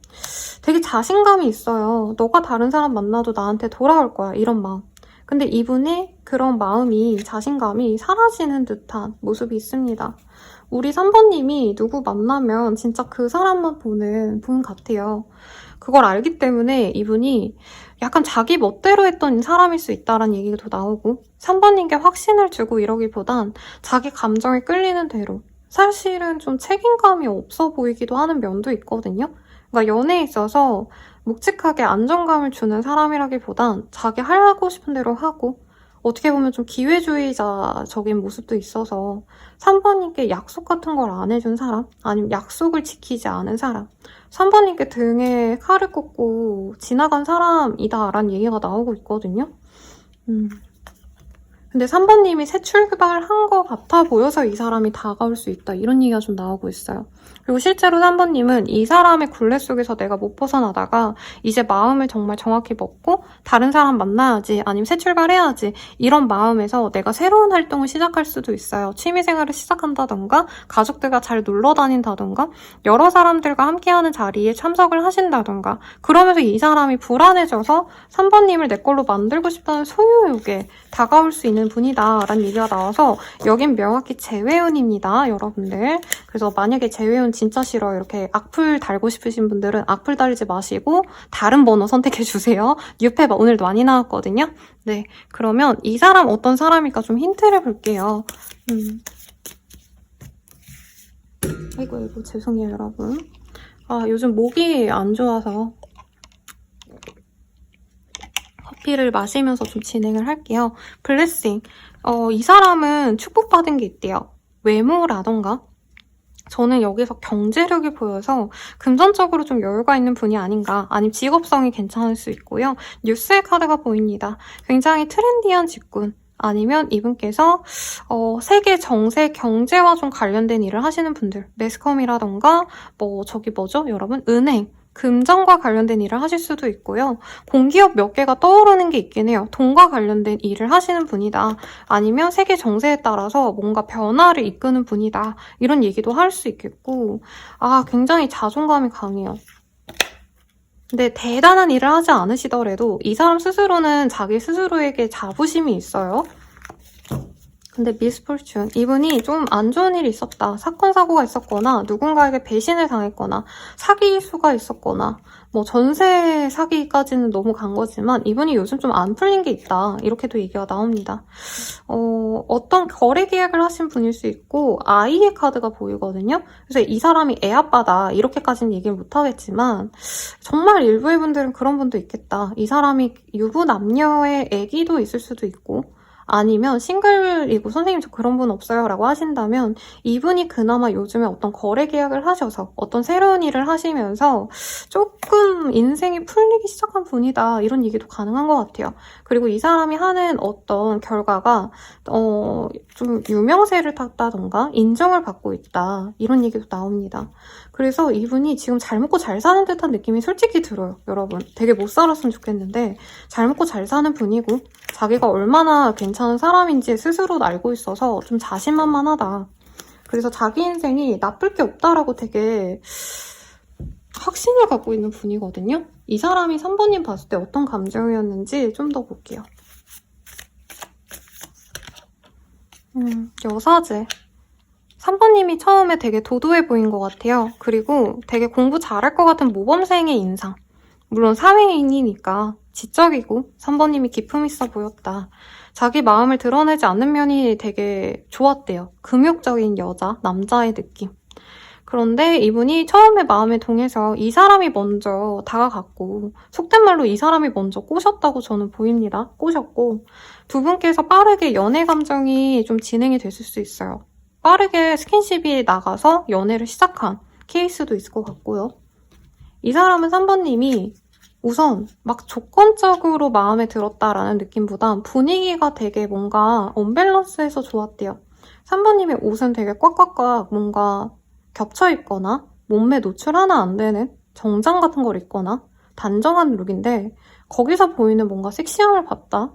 되게 자신감이 있어요. 너가 다른 사람 만나도 나한테 돌아올 거야 이런 마음. 근데 이분의 그런 마음이 자신감이 사라지는 듯한 모습이 있습니다. 우리 3번님이 누구 만나면 진짜 그 사람만 보는 분 같아요. 그걸 알기 때문에 이분이 약간 자기 멋대로 했던 사람일 수 있다는 얘기도 나오고 3번님께 확신을 주고 이러기보단 자기 감정에 끌리는 대로 사실은 좀 책임감이 없어 보이기도 하는 면도 있거든요. 그러니까 연애에 있어서 묵직하게 안정감을 주는 사람이라기보단 자기 하고 싶은 대로 하고 어떻게 보면 좀 기회주의자적인 모습도 있어서 3번님께 약속 같은 걸 안 해준 사람 아니면 약속을 지키지 않은 사람 3번님께 등에 칼을 꽂고 지나간 사람이다 라는 얘기가 나오고 있거든요. 근데 3번님이 새 출발한 것 같아 보여서 이 사람이 다가올 수 있다 이런 얘기가 좀 나오고 있어요. 그리고 실제로 3번님은 이 사람의 굴레 속에서 내가 못 벗어나다가 이제 마음을 정말 정확히 먹고 다른 사람 만나야지 아니면 새 출발해야지 이런 마음에서 내가 새로운 활동을 시작할 수도 있어요. 취미생활을 시작한다던가 가족들과 잘 놀러 다닌다던가 여러 사람들과 함께하는 자리에 참석을 하신다던가 그러면서 이 사람이 불안해져서 3번님을 내 걸로 만들고 싶다는 소유욕에 다가올 수 있는 분이다 라는 얘기가 나와서 여긴 명확히 재회운입니다 여러분들. 그래서 만약에 재회운 진짜 싫어 이렇게 악플 달고 싶으신 분들은 악플 달지 마시고 다른 번호 선택해주세요. 뉴페 오늘도 많이 나왔거든요. 네, 그러면 이 사람 어떤 사람일까 좀 힌트를 볼게요. 아이고 죄송해요 여러분. 요즘 목이 안 좋아서 커피를 마시면서 좀 진행을 할게요. 블레싱. 이 사람은 축복받은 게 있대요. 외모라던가 저는 여기서 경제력이 보여서 금전적으로 좀 여유가 있는 분이 아닌가 아니면 직업성이 괜찮을 수 있고요. 뉴스의 카드가 보입니다. 굉장히 트렌디한 직군 아니면 이분께서 세계 정세 경제와 좀 관련된 일을 하시는 분들 매스컴이라던가 여러분 은행 금전과 관련된 일을 하실 수도 있고요. 공기업 몇 개가 떠오르는 게 있긴 해요. 돈과 관련된 일을 하시는 분이다. 아니면 세계 정세에 따라서 뭔가 변화를 이끄는 분이다. 이런 얘기도 할 수 있겠고 굉장히 자존감이 강해요. 근데 대단한 일을 하지 않으시더라도 이 사람 스스로는 자기 스스로에게 자부심이 있어요. 근데 미스포춘 이분이 좀 안 좋은 일이 있었다. 사건 사고가 있었거나 누군가에게 배신을 당했거나 사기수가 있었거나 전세 사기까지는 너무 간 거지만 이분이 요즘 좀 안 풀린 게 있다. 이렇게도 얘기가 나옵니다. 어떤 거래 계약을 하신 분일 수 있고 아이의 카드가 보이거든요. 그래서 이 사람이 애아빠다. 이렇게까지는 얘기를 못하겠지만 정말 일부의 분들은 그런 분도 있겠다. 이 사람이 유부남녀의 아기도 있을 수도 있고 아니면 싱글이고 선생님 저 그런 분 없어요 라고 하신다면 이분이 그나마 요즘에 어떤 거래 계약을 하셔서 어떤 새로운 일을 하시면서 조금 인생이 풀리기 시작한 분이다 이런 얘기도 가능한 것 같아요. 그리고 이 사람이 하는 어떤 결과가 좀 유명세를 탔다던가 인정을 받고 있다 이런 얘기도 나옵니다. 그래서 이분이 지금 잘 먹고 잘 사는 듯한 느낌이 솔직히 들어요. 여러분 되게 못 살았으면 좋겠는데 잘 먹고 잘 사는 분이고 자기가 얼마나 괜찮은 사람인지 스스로도 알고 있어서 좀 자신만만하다. 그래서 자기 인생이 나쁠 게 없다라고 되게 확신을 갖고 있는 분이거든요. 이 사람이 3번님 봤을 때 어떤 감정이었는지 좀 더 볼게요. 여사제. 3번님이 처음에 되게 도도해 보인 것 같아요. 그리고 되게 공부 잘할 것 같은 모범생의 인상. 물론 사회인이니까 지적이고 3번님이 기품 있어 보였다. 자기 마음을 드러내지 않는 면이 되게 좋았대요. 금욕적인 여자, 남자의 느낌. 그런데 이분이 처음에 마음에 동해서 이 사람이 먼저 다가갔고 속된 말로 이 사람이 먼저 꼬셨다고 저는 보입니다. 꼬셨고 두 분께서 빠르게 연애 감정이 좀 진행이 됐을 수 있어요. 빠르게 스킨십이 나가서 연애를 시작한 케이스도 있을 것 같고요. 이 사람은 3번님이 우선 막 조건적으로 마음에 들었다라는 느낌보단 분위기가 되게 뭔가 언밸런스해서 좋았대요. 3번님의 옷은 되게 꽉꽉꽉 뭔가 겹쳐 입거나 몸매 노출 하나 안 되는 정장 같은 걸 입거나 단정한 룩인데 거기서 보이는 뭔가 섹시함을 봤다.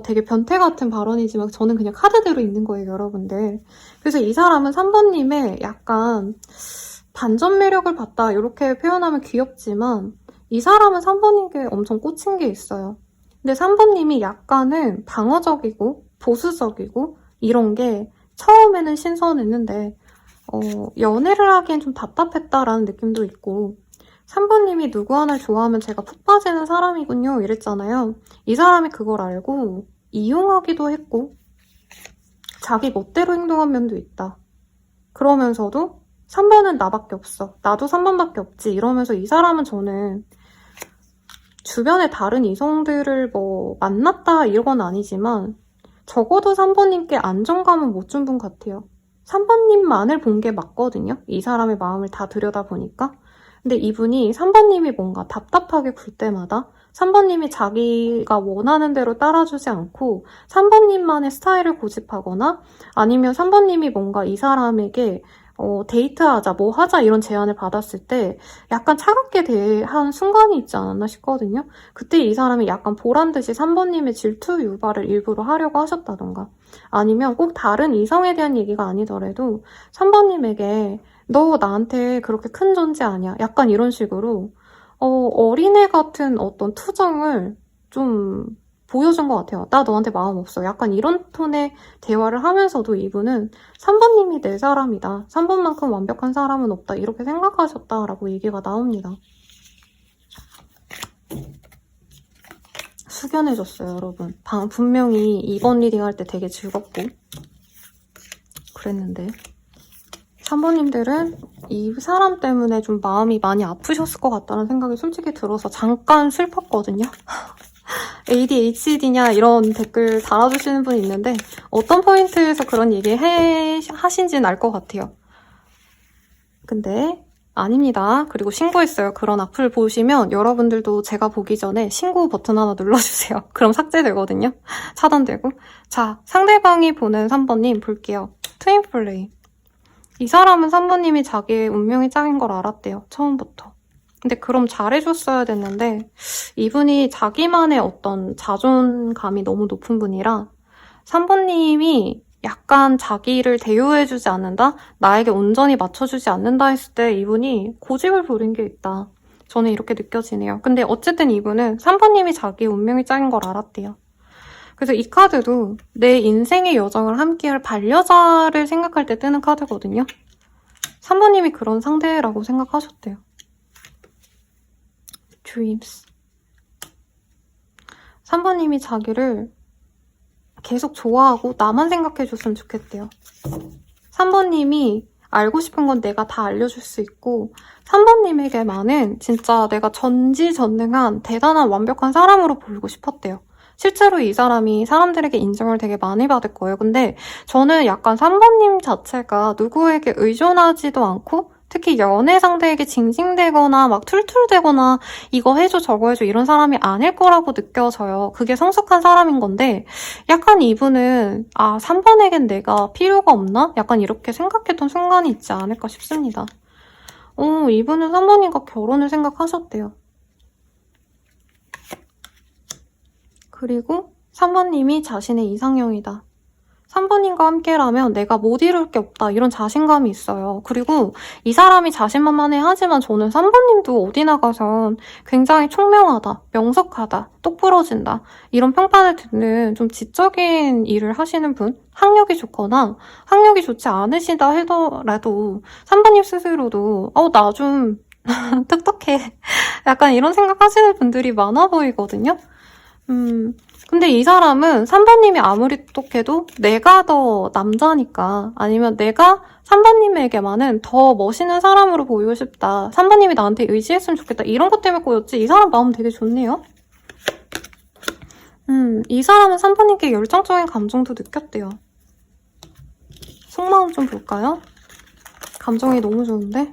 되게 변태 같은 발언이지만 저는 그냥 카드대로 있는 거예요, 여러분들. 그래서 이 사람은 3번님의 약간 반전 매력을 봤다 이렇게 표현하면 귀엽지만 이 사람은 3번님께 엄청 꽂힌 게 있어요. 근데 3번님이 약간은 방어적이고 보수적이고 이런 게 처음에는 신선했는데 연애를 하기엔 좀 답답했다라는 느낌도 있고 3번님이 누구 하나를 좋아하면 제가 푹 빠지는 사람이군요 이랬잖아요. 이 사람이 그걸 알고 이용하기도 했고 자기 멋대로 행동한 면도 있다. 그러면서도 3번은 나밖에 없어. 나도 3번밖에 없지. 이러면서 이 사람은 저는 주변에 다른 이성들을 뭐 만났다 이건 아니지만 적어도 3번님께 안정감은 못 준 분 같아요. 3번님만을 본 게 맞거든요. 이 사람의 마음을 다 들여다보니까. 근데 이분이 3번님이 뭔가 답답하게 굴 때마다 3번님이 자기가 원하는 대로 따라주지 않고 3번님만의 스타일을 고집하거나 아니면 3번님이 뭔가 이 사람에게 데이트하자, 뭐 하자 이런 제안을 받았을 때 약간 차갑게 대한 순간이 있지 않았나 싶거든요. 그때 이 사람이 약간 보란듯이 3번님의 질투 유발을 일부러 하려고 하셨다던가 아니면 꼭 다른 이성에 대한 얘기가 아니더라도 3번님에게 너 나한테 그렇게 큰 존재 아니야. 약간 이런 식으로 어린애 같은 어떤 투정을 좀 보여준 것 같아요. 나 너한테 마음 없어. 약간 이런 톤의 대화를 하면서도 이분은 3번님이 내 사람이다. 3번만큼 완벽한 사람은 없다. 이렇게 생각하셨다라고 얘기가 나옵니다. 숙연해졌어요, 여러분. 분명히 이번 리딩 할 때 되게 즐겁고 그랬는데 3번님들은 이 사람 때문에 좀 마음이 많이 아프셨을 것 같다는 생각이 솔직히 들어서 잠깐 슬펐거든요. ADHD냐 이런 댓글 달아주시는 분이 있는데 어떤 포인트에서 그런 얘기 하신지는 알 것 같아요. 근데 아닙니다. 그리고 신고했어요. 그런 악플 보시면 여러분들도 제가 보기 전에 신고 버튼 하나 눌러주세요. 그럼 삭제되거든요. 차단되고. 자, 상대방이 보는 3번님 볼게요. 트윈플레이. 이 사람은 3번님이 자기의 운명이 짝인 걸 알았대요. 처음부터. 근데 그럼 잘해줬어야 됐는데 이분이 자기만의 어떤 자존감이 너무 높은 분이라 3번님이 약간 자기를 대우해주지 않는다? 나에게 온전히 맞춰주지 않는다 했을 때 이분이 고집을 부린 게 있다. 저는 이렇게 느껴지네요. 근데 어쨌든 이분은 3번님이 자기 운명이 짝인 걸 알았대요. 그래서 이 카드도 내 인생의 여정을 함께할 반려자를 생각할 때 뜨는 카드거든요. 3번님이 그런 상대라고 생각하셨대요. Dreams. 3번님이 자기를 계속 좋아하고 나만 생각해줬으면 좋겠대요. 3번님이 알고 싶은 건 내가 다 알려줄 수 있고 3번님에게만은 진짜 내가 전지전능한 대단한 완벽한 사람으로 보이고 싶었대요. 실제로 이 사람이 사람들에게 인정을 되게 많이 받을 거예요. 근데 저는 약간 3번님 자체가 누구에게 의존하지도 않고 특히 연애 상대에게 징징대거나 막 툴툴대거나 이거 해줘 저거 해줘 이런 사람이 아닐 거라고 느껴져요. 그게 성숙한 사람인 건데 약간 이분은 3번에겐 내가 필요가 없나? 약간 이렇게 생각했던 순간이 있지 않을까 싶습니다. 이분은 3번님과 결혼을 생각하셨대요. 그리고 3번님이 자신의 이상형이다. 3번님과 함께라면 내가 못 이룰 게 없다. 이런 자신감이 있어요. 그리고 이 사람이 자신만만해 하지만 저는 3번님도 어디 나가선 굉장히 총명하다, 명석하다, 똑부러진다. 이런 평판을 듣는 좀 지적인 일을 하시는 분, 학력이 좋거나 학력이 좋지 않으시다 하더라도 3번님 스스로도 나 좀 똑똑해. 약간 이런 생각하시는 분들이 많아 보이거든요. 근데 이 사람은 3번님이 아무리 똑똑해도 내가 더 남자니까 아니면 내가 3번님에게만은 더 멋있는 사람으로 보이고 싶다. 3번님이 나한테 의지했으면 좋겠다. 이런 것 때문에 꼬였지. 이 사람 마음 되게 좋네요. 이 사람은 3번님께 열정적인 감정도 느꼈대요. 속마음 좀 볼까요? 감정이 너무 좋은데?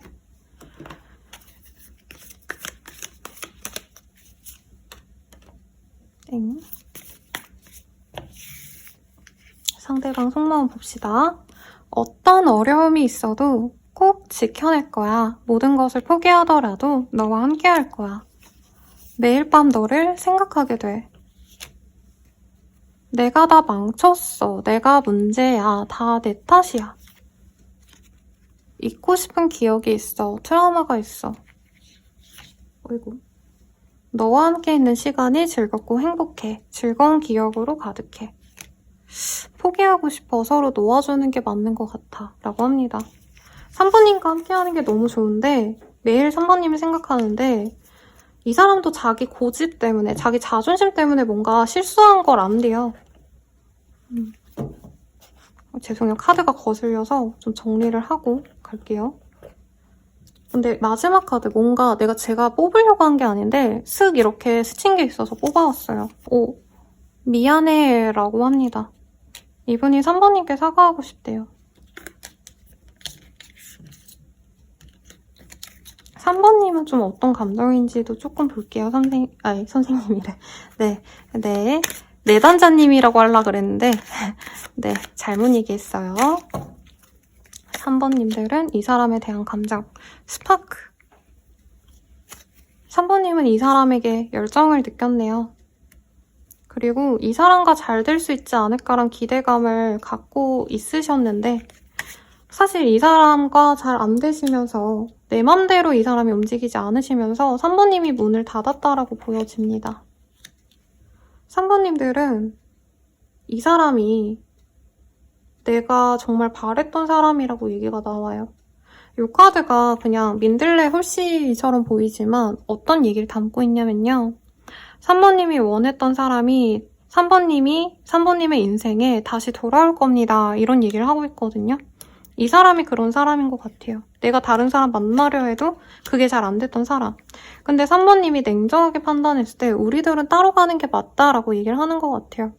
땡. 상대방 속마음 봅시다. 어떤 어려움이 있어도 꼭 지켜낼 거야. 모든 것을 포기하더라도 너와 함께 할 거야. 매일 밤 너를 생각하게 돼. 내가 다 망쳤어. 내가 문제야. 다 내 탓이야. 잊고 싶은 기억이 있어. 트라우마가 있어. 어이구. 너와 함께 있는 시간이 즐겁고 행복해. 즐거운 기억으로 가득해. 포기하고 싶어. 서로 놓아주는 게 맞는 것 같아. 라고 합니다. 3번님과 함께하는 게 너무 좋은데 매일 3번님을 생각하는데 이 사람도 자기 고집 때문에 자기 자존심 때문에 뭔가 실수한 걸 안돼요. 죄송해요. 카드가 거슬려서 좀 정리를 하고 갈게요. 근데 마지막 카드 뭔가 제가 뽑으려고 한 게 아닌데 슥 이렇게 스친 게 있어서 뽑아왔어요. 미안해 라고 합니다. 이분이 3번님께 사과하고 싶대요. 3번님은 좀 어떤 감정인지도 조금 볼게요. 선생님이래. 네. 내단자님이라고 하려고 그랬는데 네, 잘못 얘기했어요. 3번님들은 이 사람에 대한 감정 스파크. 3번님은 이 사람에게 열정을 느꼈네요. 그리고 이 사람과 잘 될 수 있지 않을까란 기대감을 갖고 있으셨는데 사실 이 사람과 잘 안 되시면서 내 맘대로 이 사람이 움직이지 않으시면서 3번님이 문을 닫았다라고 보여집니다. 3번님들은 이 사람이 내가 정말 바랬던 사람이라고 얘기가 나와요. 이 카드가 그냥 민들레 홀씨처럼 보이지만 어떤 얘기를 담고 있냐면요. 3번님이 원했던 사람이 3번님의 인생에 다시 돌아올 겁니다. 이런 얘기를 하고 있거든요. 이 사람이 그런 사람인 것 같아요. 내가 다른 사람 만나려 해도 그게 잘 안 됐던 사람. 근데 3번님이 냉정하게 판단했을 때 우리들은 따로 가는 게 맞다라고 얘기를 하는 것 같아요.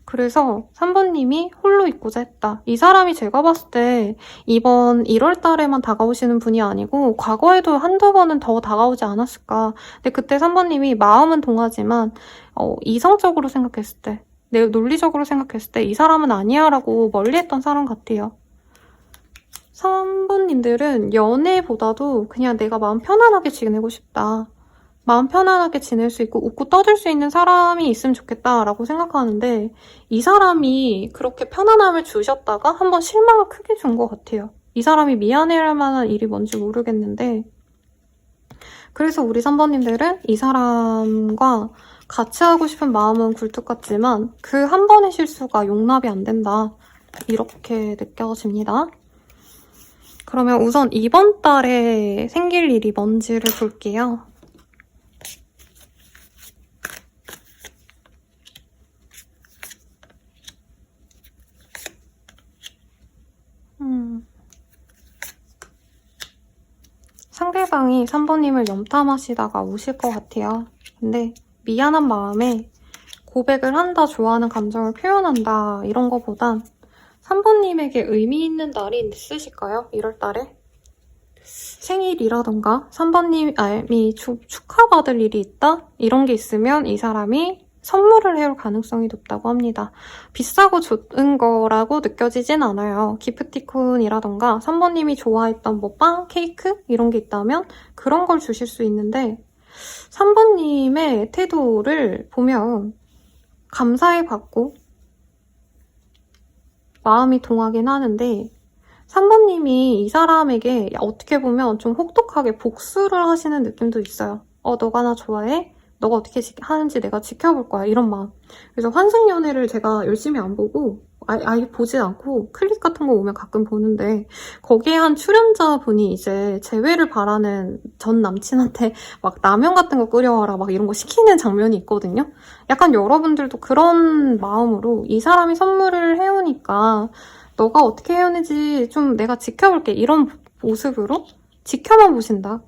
그래서 3번님이 홀로 있고자 했다. 이 사람이 제가 봤을 때 이번 1월 달에만 다가오시는 분이 아니고 과거에도 한두 번은 더 다가오지 않았을까. 근데 그때 3번님이 마음은 동하지만 이성적으로 생각했을 때, 논리적으로 생각했을 때 이 사람은 아니야 라고 멀리했던 사람 같아요. 3번님들은 연애보다도 그냥 내가 마음 편안하게 지내고 싶다. 마음 편안하게 지낼 수 있고 웃고 떠들 수 있는 사람이 있으면 좋겠다라고 생각하는데 이 사람이 그렇게 편안함을 주셨다가 한번 실망을 크게 준 것 같아요. 이 사람이 미안해할 만한 일이 뭔지 모르겠는데 그래서 우리 3번님들은 이 사람과 같이 하고 싶은 마음은 굴뚝 같지만 그 한 번의 실수가 용납이 안 된다. 이렇게 느껴집니다. 그러면 우선 이번 달에 생길 일이 뭔지를 볼게요. 상대방이 3번님을 염탐하시다가 오실 것 같아요. 근데 미안한 마음에 고백을 한다, 좋아하는 감정을 표현한다 이런 거보단 3번님에게 의미 있는 날이 있으실까요? 1월달에? 생일이라던가 3번님이 축하받을 일이 있다? 이런 게 있으면 이 사람이 선물을 해올 가능성이 높다고 합니다. 비싸고 좋은 거라고 느껴지진 않아요. 기프티콘이라던가 3번님이 좋아했던 뭐 빵, 케이크 이런 게 있다면 그런 걸 주실 수 있는데 3번님의 태도를 보면 감사해 받고 마음이 동하긴 하는데 3번님이 이 사람에게 어떻게 보면 좀 혹독하게 복수를 하시는 느낌도 있어요. 너가 나 좋아해? 너가 어떻게 하는지 내가 지켜볼 거야. 이런 마음. 그래서 환승연애를 제가 열심히 안 보고 아예 보지 않고 클립 같은 거 오면 가끔 보는데 거기에 한 출연자분이 이제 재회를 바라는 전 남친한테 막 라면 같은 거 끓여와라 막 이런 거 시키는 장면이 있거든요. 약간 여러분들도 그런 마음으로 이 사람이 선물을 해오니까 너가 어떻게 해오는지 좀 내가 지켜볼게. 이런 모습으로 지켜만 보신다.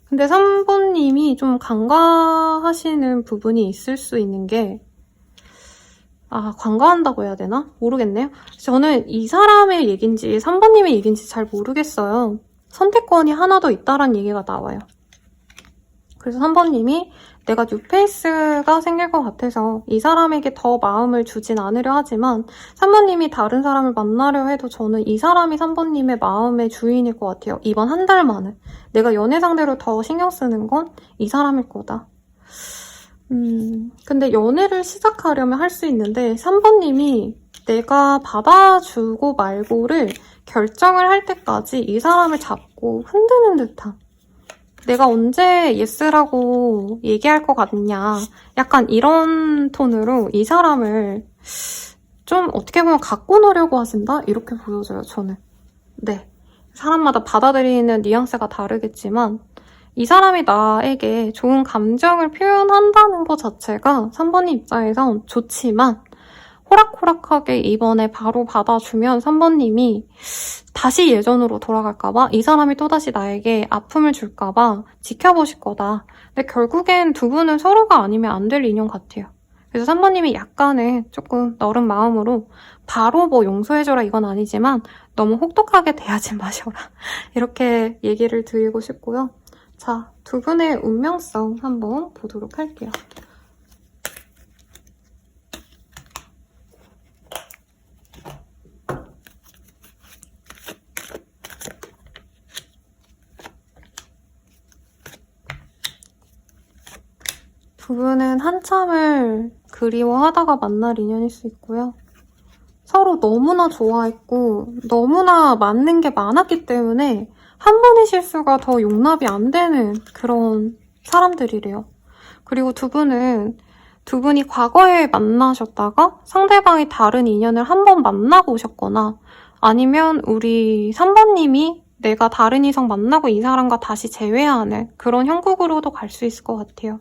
근데 3번님이 좀 간과하시는 부분이 있을 수 있는 게 간과한다고 해야 되나? 모르겠네요. 저는 이 사람의 얘기인지 3번님의 얘기인지 잘 모르겠어요. 선택권이 하나 더 있다라는 얘기가 나와요. 그래서 3번님이 내가 뉴페이스가 생길 것 같아서 이 사람에게 더 마음을 주진 않으려 하지만 3번님이 다른 사람을 만나려 해도 저는 이 사람이 3번님의 마음의 주인일 것 같아요. 이번 한 달만은. 내가 연애 상대로 더 신경 쓰는 건 이 사람일 거다. 근데 연애를 시작하려면 할 수 있는데 3번님이 내가 받아주고 말고를 결정을 할 때까지 이 사람을 잡고 흔드는 듯한 내가 언제 예스라고 얘기할 것 같냐 약간 이런 톤으로 이 사람을 좀 어떻게 보면 갖고 노려고 하신다? 이렇게 보여져요, 저는. 네, 사람마다 받아들이는 뉘앙스가 다르겠지만 이 사람이 나에게 좋은 감정을 표현한다는 것 자체가 3번님 입장에선 좋지만 호락호락하게 이번에 바로 받아주면 3번님이 다시 예전으로 돌아갈까봐 이 사람이 또다시 나에게 아픔을 줄까봐 지켜보실 거다. 근데 결국엔 두 분은 서로가 아니면 안 될 인연 같아요. 그래서 3번님이 약간은 조금 너른 마음으로 바로 뭐 용서해줘라 이건 아니지만 너무 혹독하게 대하지 마셔라. 이렇게 얘기를 드리고 싶고요. 자, 두 분의 운명성 한번 보도록 할게요. 두 분은 한참을 그리워하다가 만날 인연일 수 있고요. 서로 너무나 좋아했고 너무나 맞는 게 많았기 때문에 한 번의 실수가 더 용납이 안 되는 그런 사람들이래요. 그리고 두 분이 과거에 만나셨다가 상대방이 다른 인연을 한 번 만나고 오셨거나 아니면 우리 3번님이 내가 다른 이성 만나고 이 사람과 다시 재회하는 그런 형국으로도 갈 수 있을 것 같아요.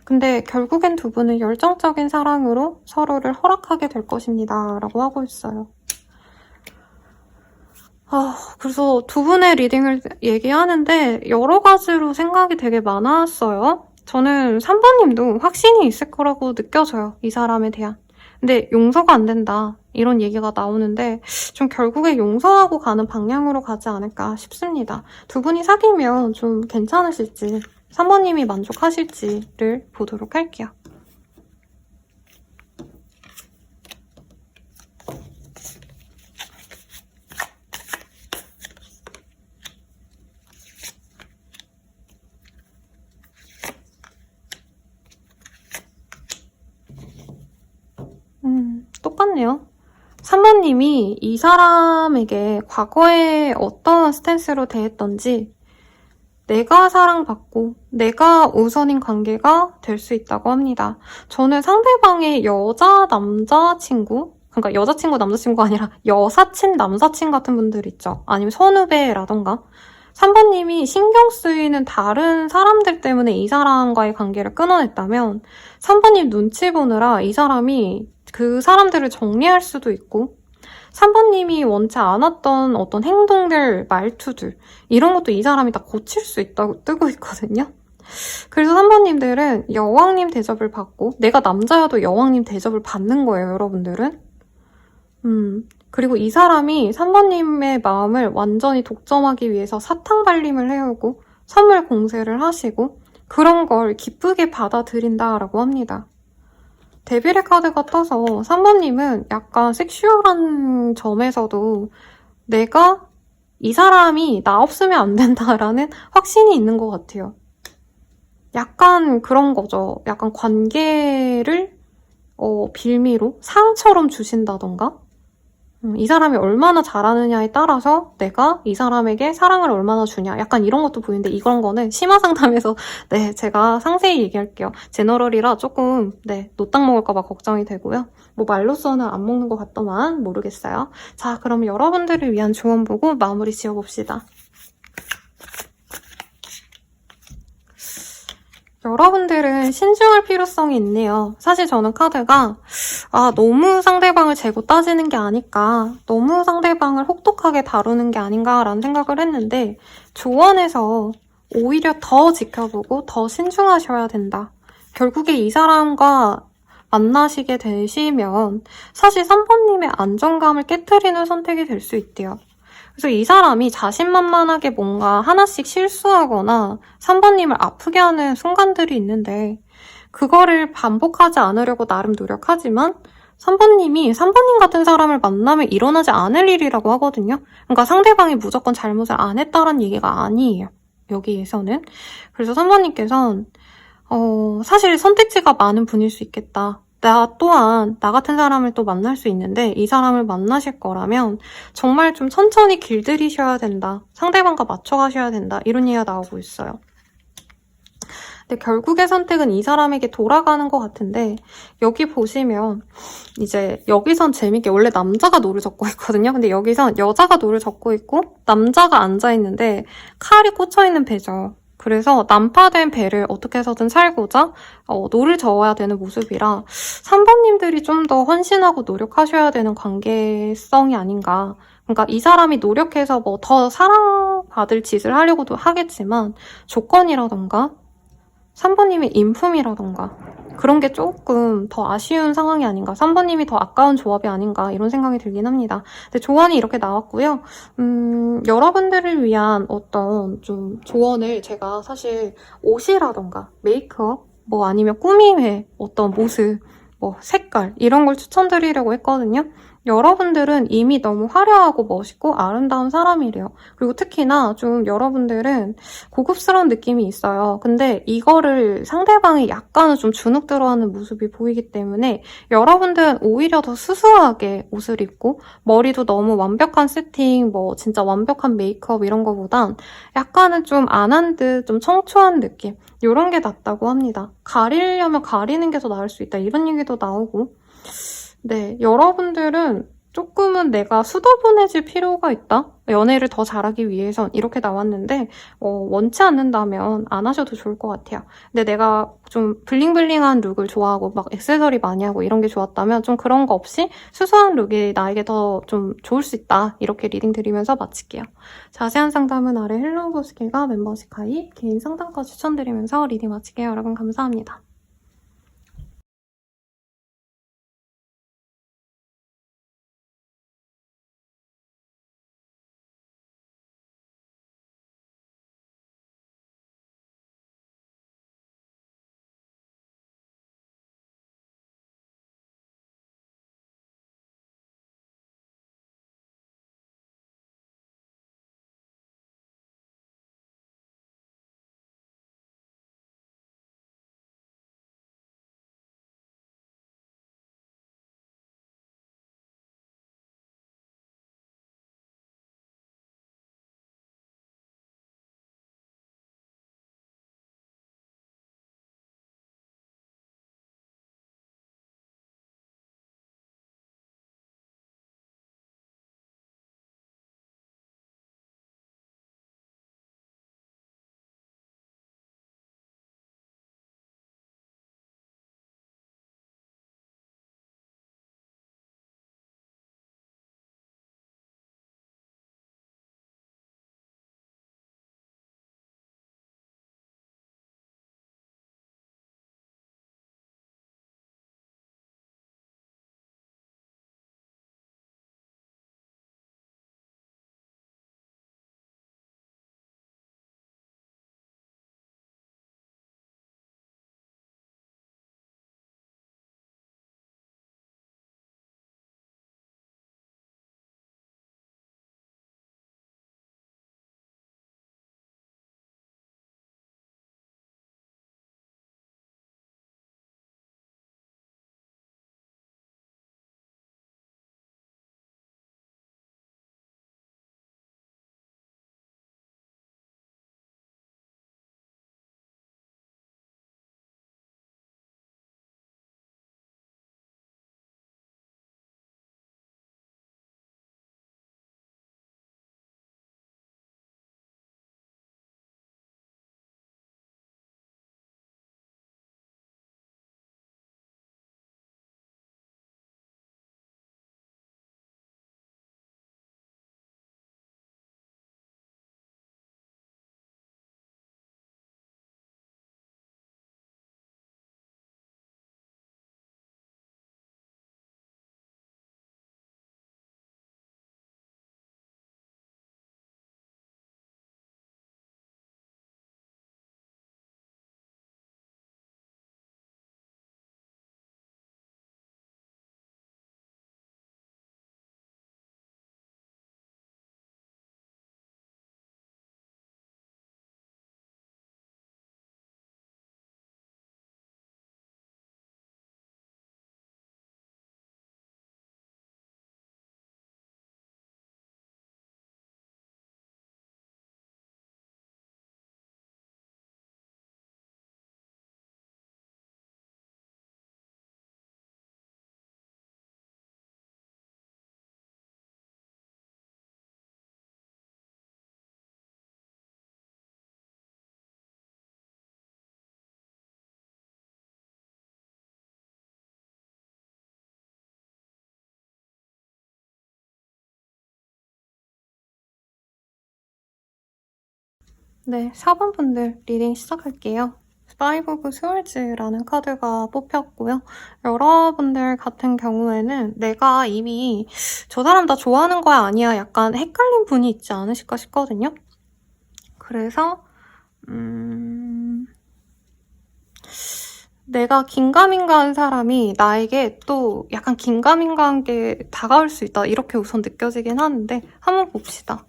근데 결국엔 두 분은 열정적인 사랑으로 서로를 허락하게 될 것입니다. 라고 하고 있어요. 그래서 두 분의 리딩을 얘기하는데 여러 가지로 생각이 되게 많았어요. 저는 3번님도 확신이 있을 거라고 느껴져요. 이 사람에 대한. 근데 용서가 안 된다. 이런 얘기가 나오는데 좀 결국에 용서하고 가는 방향으로 가지 않을까 싶습니다. 두 분이 사귀면 좀 괜찮으실지 3번님이 만족하실지를 보도록 할게요. 똑같네요. 3번님이 이 사람에게 과거에 어떤 스탠스로 대했던지 내가 사랑받고 내가 우선인 관계가 될 수 있다고 합니다. 저는 상대방의 남자친구, 그러니까 여자친구, 남자친구가 아니라 여사친, 남사친 같은 분들 있죠. 아니면 선후배라던가 3번님이 신경 쓰이는 다른 사람들 때문에 이 사람과의 관계를 끊어냈다면 3번님 눈치 보느라 이 사람이 그 사람들을 정리할 수도 있고 3번님이 원치 않았던 어떤 행동들, 말투들 이런 것도 이 사람이 다 고칠 수 있다고 뜨고 있거든요. 그래서 3번님들은 여왕님 대접을 받고 내가 남자여도 여왕님 대접을 받는 거예요, 여러분들은. 그리고 이 사람이 3번님의 마음을 완전히 독점하기 위해서 사탕발림을 해오고 선물 공세를 하시고 그런 걸 기쁘게 받아들인다라고 합니다. 데빌의 카드가 떠서 3번님은 약간 섹슈얼한 점에서도 내가 이 사람이 나 없으면 안 된다라는 확신이 있는 것 같아요. 약간 그런 거죠. 약간 관계를 빌미로 상처럼 주신다던가 이 사람이 얼마나 잘하느냐에 따라서 내가 이 사람에게 사랑을 얼마나 주냐 약간 이런 것도 보이는데 이런 거는 심화 상담에서 네 제가 상세히 얘기할게요. 제너럴이라 조금 네 노딱 먹을까 봐 걱정이 되고요. 뭐 말로써는 안 먹는 것 같더만 모르겠어요. 자 그럼 여러분들을 위한 조언 보고 마무리 지어봅시다. 여러분들은 신중할 필요성이 있네요. 사실 저는 카드가 너무 상대방을 재고 따지는 게 아닐까, 너무 상대방을 혹독하게 다루는 게 아닌가라는 생각을 했는데 조언에서 오히려 더 지켜보고 더 신중하셔야 된다. 결국에 이 사람과 만나시게 되시면 사실 3번님의 안정감을 깨트리는 선택이 될 수 있대요. 그래서 이 사람이 자신만만하게 뭔가 하나씩 실수하거나 3번님을 아프게 하는 순간들이 있는데 그거를 반복하지 않으려고 나름 노력하지만 3번님이 3번님 같은 사람을 만나면 일어나지 않을 일이라고 하거든요. 그러니까 상대방이 무조건 잘못을 안 했다는 얘기가 아니에요. 여기에서는. 그래서 3번님께서는 사실 선택지가 많은 분일 수 있겠다. 나 또한 나 같은 사람을 또 만날 수 있는데 이 사람을 만나실 거라면 정말 좀 천천히 길들이셔야 된다. 상대방과 맞춰가셔야 된다. 이런 얘기가 나오고 있어요. 근데 결국의 선택은 이 사람에게 돌아가는 것 같은데 여기 보시면 이제 여기선 재밌게 원래 남자가 노를 젓고 있거든요. 근데 여기선 여자가 노를 젓고 있고 남자가 앉아있는데 칼이 꽂혀있는 배죠. 그래서 난파된 배를 어떻게 해서든 살고자 노를 저어야 되는 모습이라 3번님들이 좀 더 헌신하고 노력하셔야 되는 관계성이 아닌가. 그러니까 이 사람이 노력해서 뭐 더 사랑받을 짓을 하려고도 하겠지만 조건이라던가 3번님의 인품이라던가 그런 게 조금 더 아쉬운 상황이 아닌가 3번님이 더 아까운 조합이 아닌가 이런 생각이 들긴 합니다. 근데 조언이 이렇게 나왔고요. 여러분들을 위한 어떤 좀 조언을 제가 사실 옷이라던가 메이크업 뭐 아니면 꾸밈의 어떤 모습 뭐 색깔 이런 걸 추천드리려고 했거든요. 여러분들은 이미 너무 화려하고 멋있고 아름다운 사람이래요. 그리고 특히나 좀 여러분들은 고급스러운 느낌이 있어요. 근데 이거를 상대방이 약간은 좀 주눅 들어하는 모습이 보이기 때문에 여러분들은 오히려 더 수수하게 옷을 입고 머리도 너무 완벽한 세팅, 뭐 진짜 완벽한 메이크업 이런 거보단 약간은 좀 안 한 듯 좀 청초한 느낌 이런 게 낫다고 합니다. 가리려면 가리는 게 더 나을 수 있다 이런 얘기도 나오고 네, 여러분들은 조금은 내가 수더분해질 필요가 있다? 연애를 더 잘하기 위해선 이렇게 나왔는데 원치 않는다면 안 하셔도 좋을 것 같아요. 근데 내가 좀 블링블링한 룩을 좋아하고 막 액세서리 많이 하고 이런 게 좋았다면 좀 그런 거 없이 수수한 룩이 나에게 더 좀 좋을 수 있다. 이렇게 리딩 드리면서 마칠게요. 자세한 상담은 아래 헬로우보스킬과 멤버십 가입, 개인 상담과 추천드리면서 리딩 마칠게요. 여러분 감사합니다. 네, 4번 분들 리딩 시작할게요. Five of Swords라는 카드가 뽑혔고요. 여러분들 같은 경우에는 내가 이미 저 사람 다 좋아하는 거야 아니야 약간 헷갈린 분이 있지 않으실까 싶거든요. 그래서 내가 긴가민가한 사람이 나에게 또 약간 긴가민가한 게 다가올 수 있다 이렇게 우선 느껴지긴 하는데 한번 봅시다.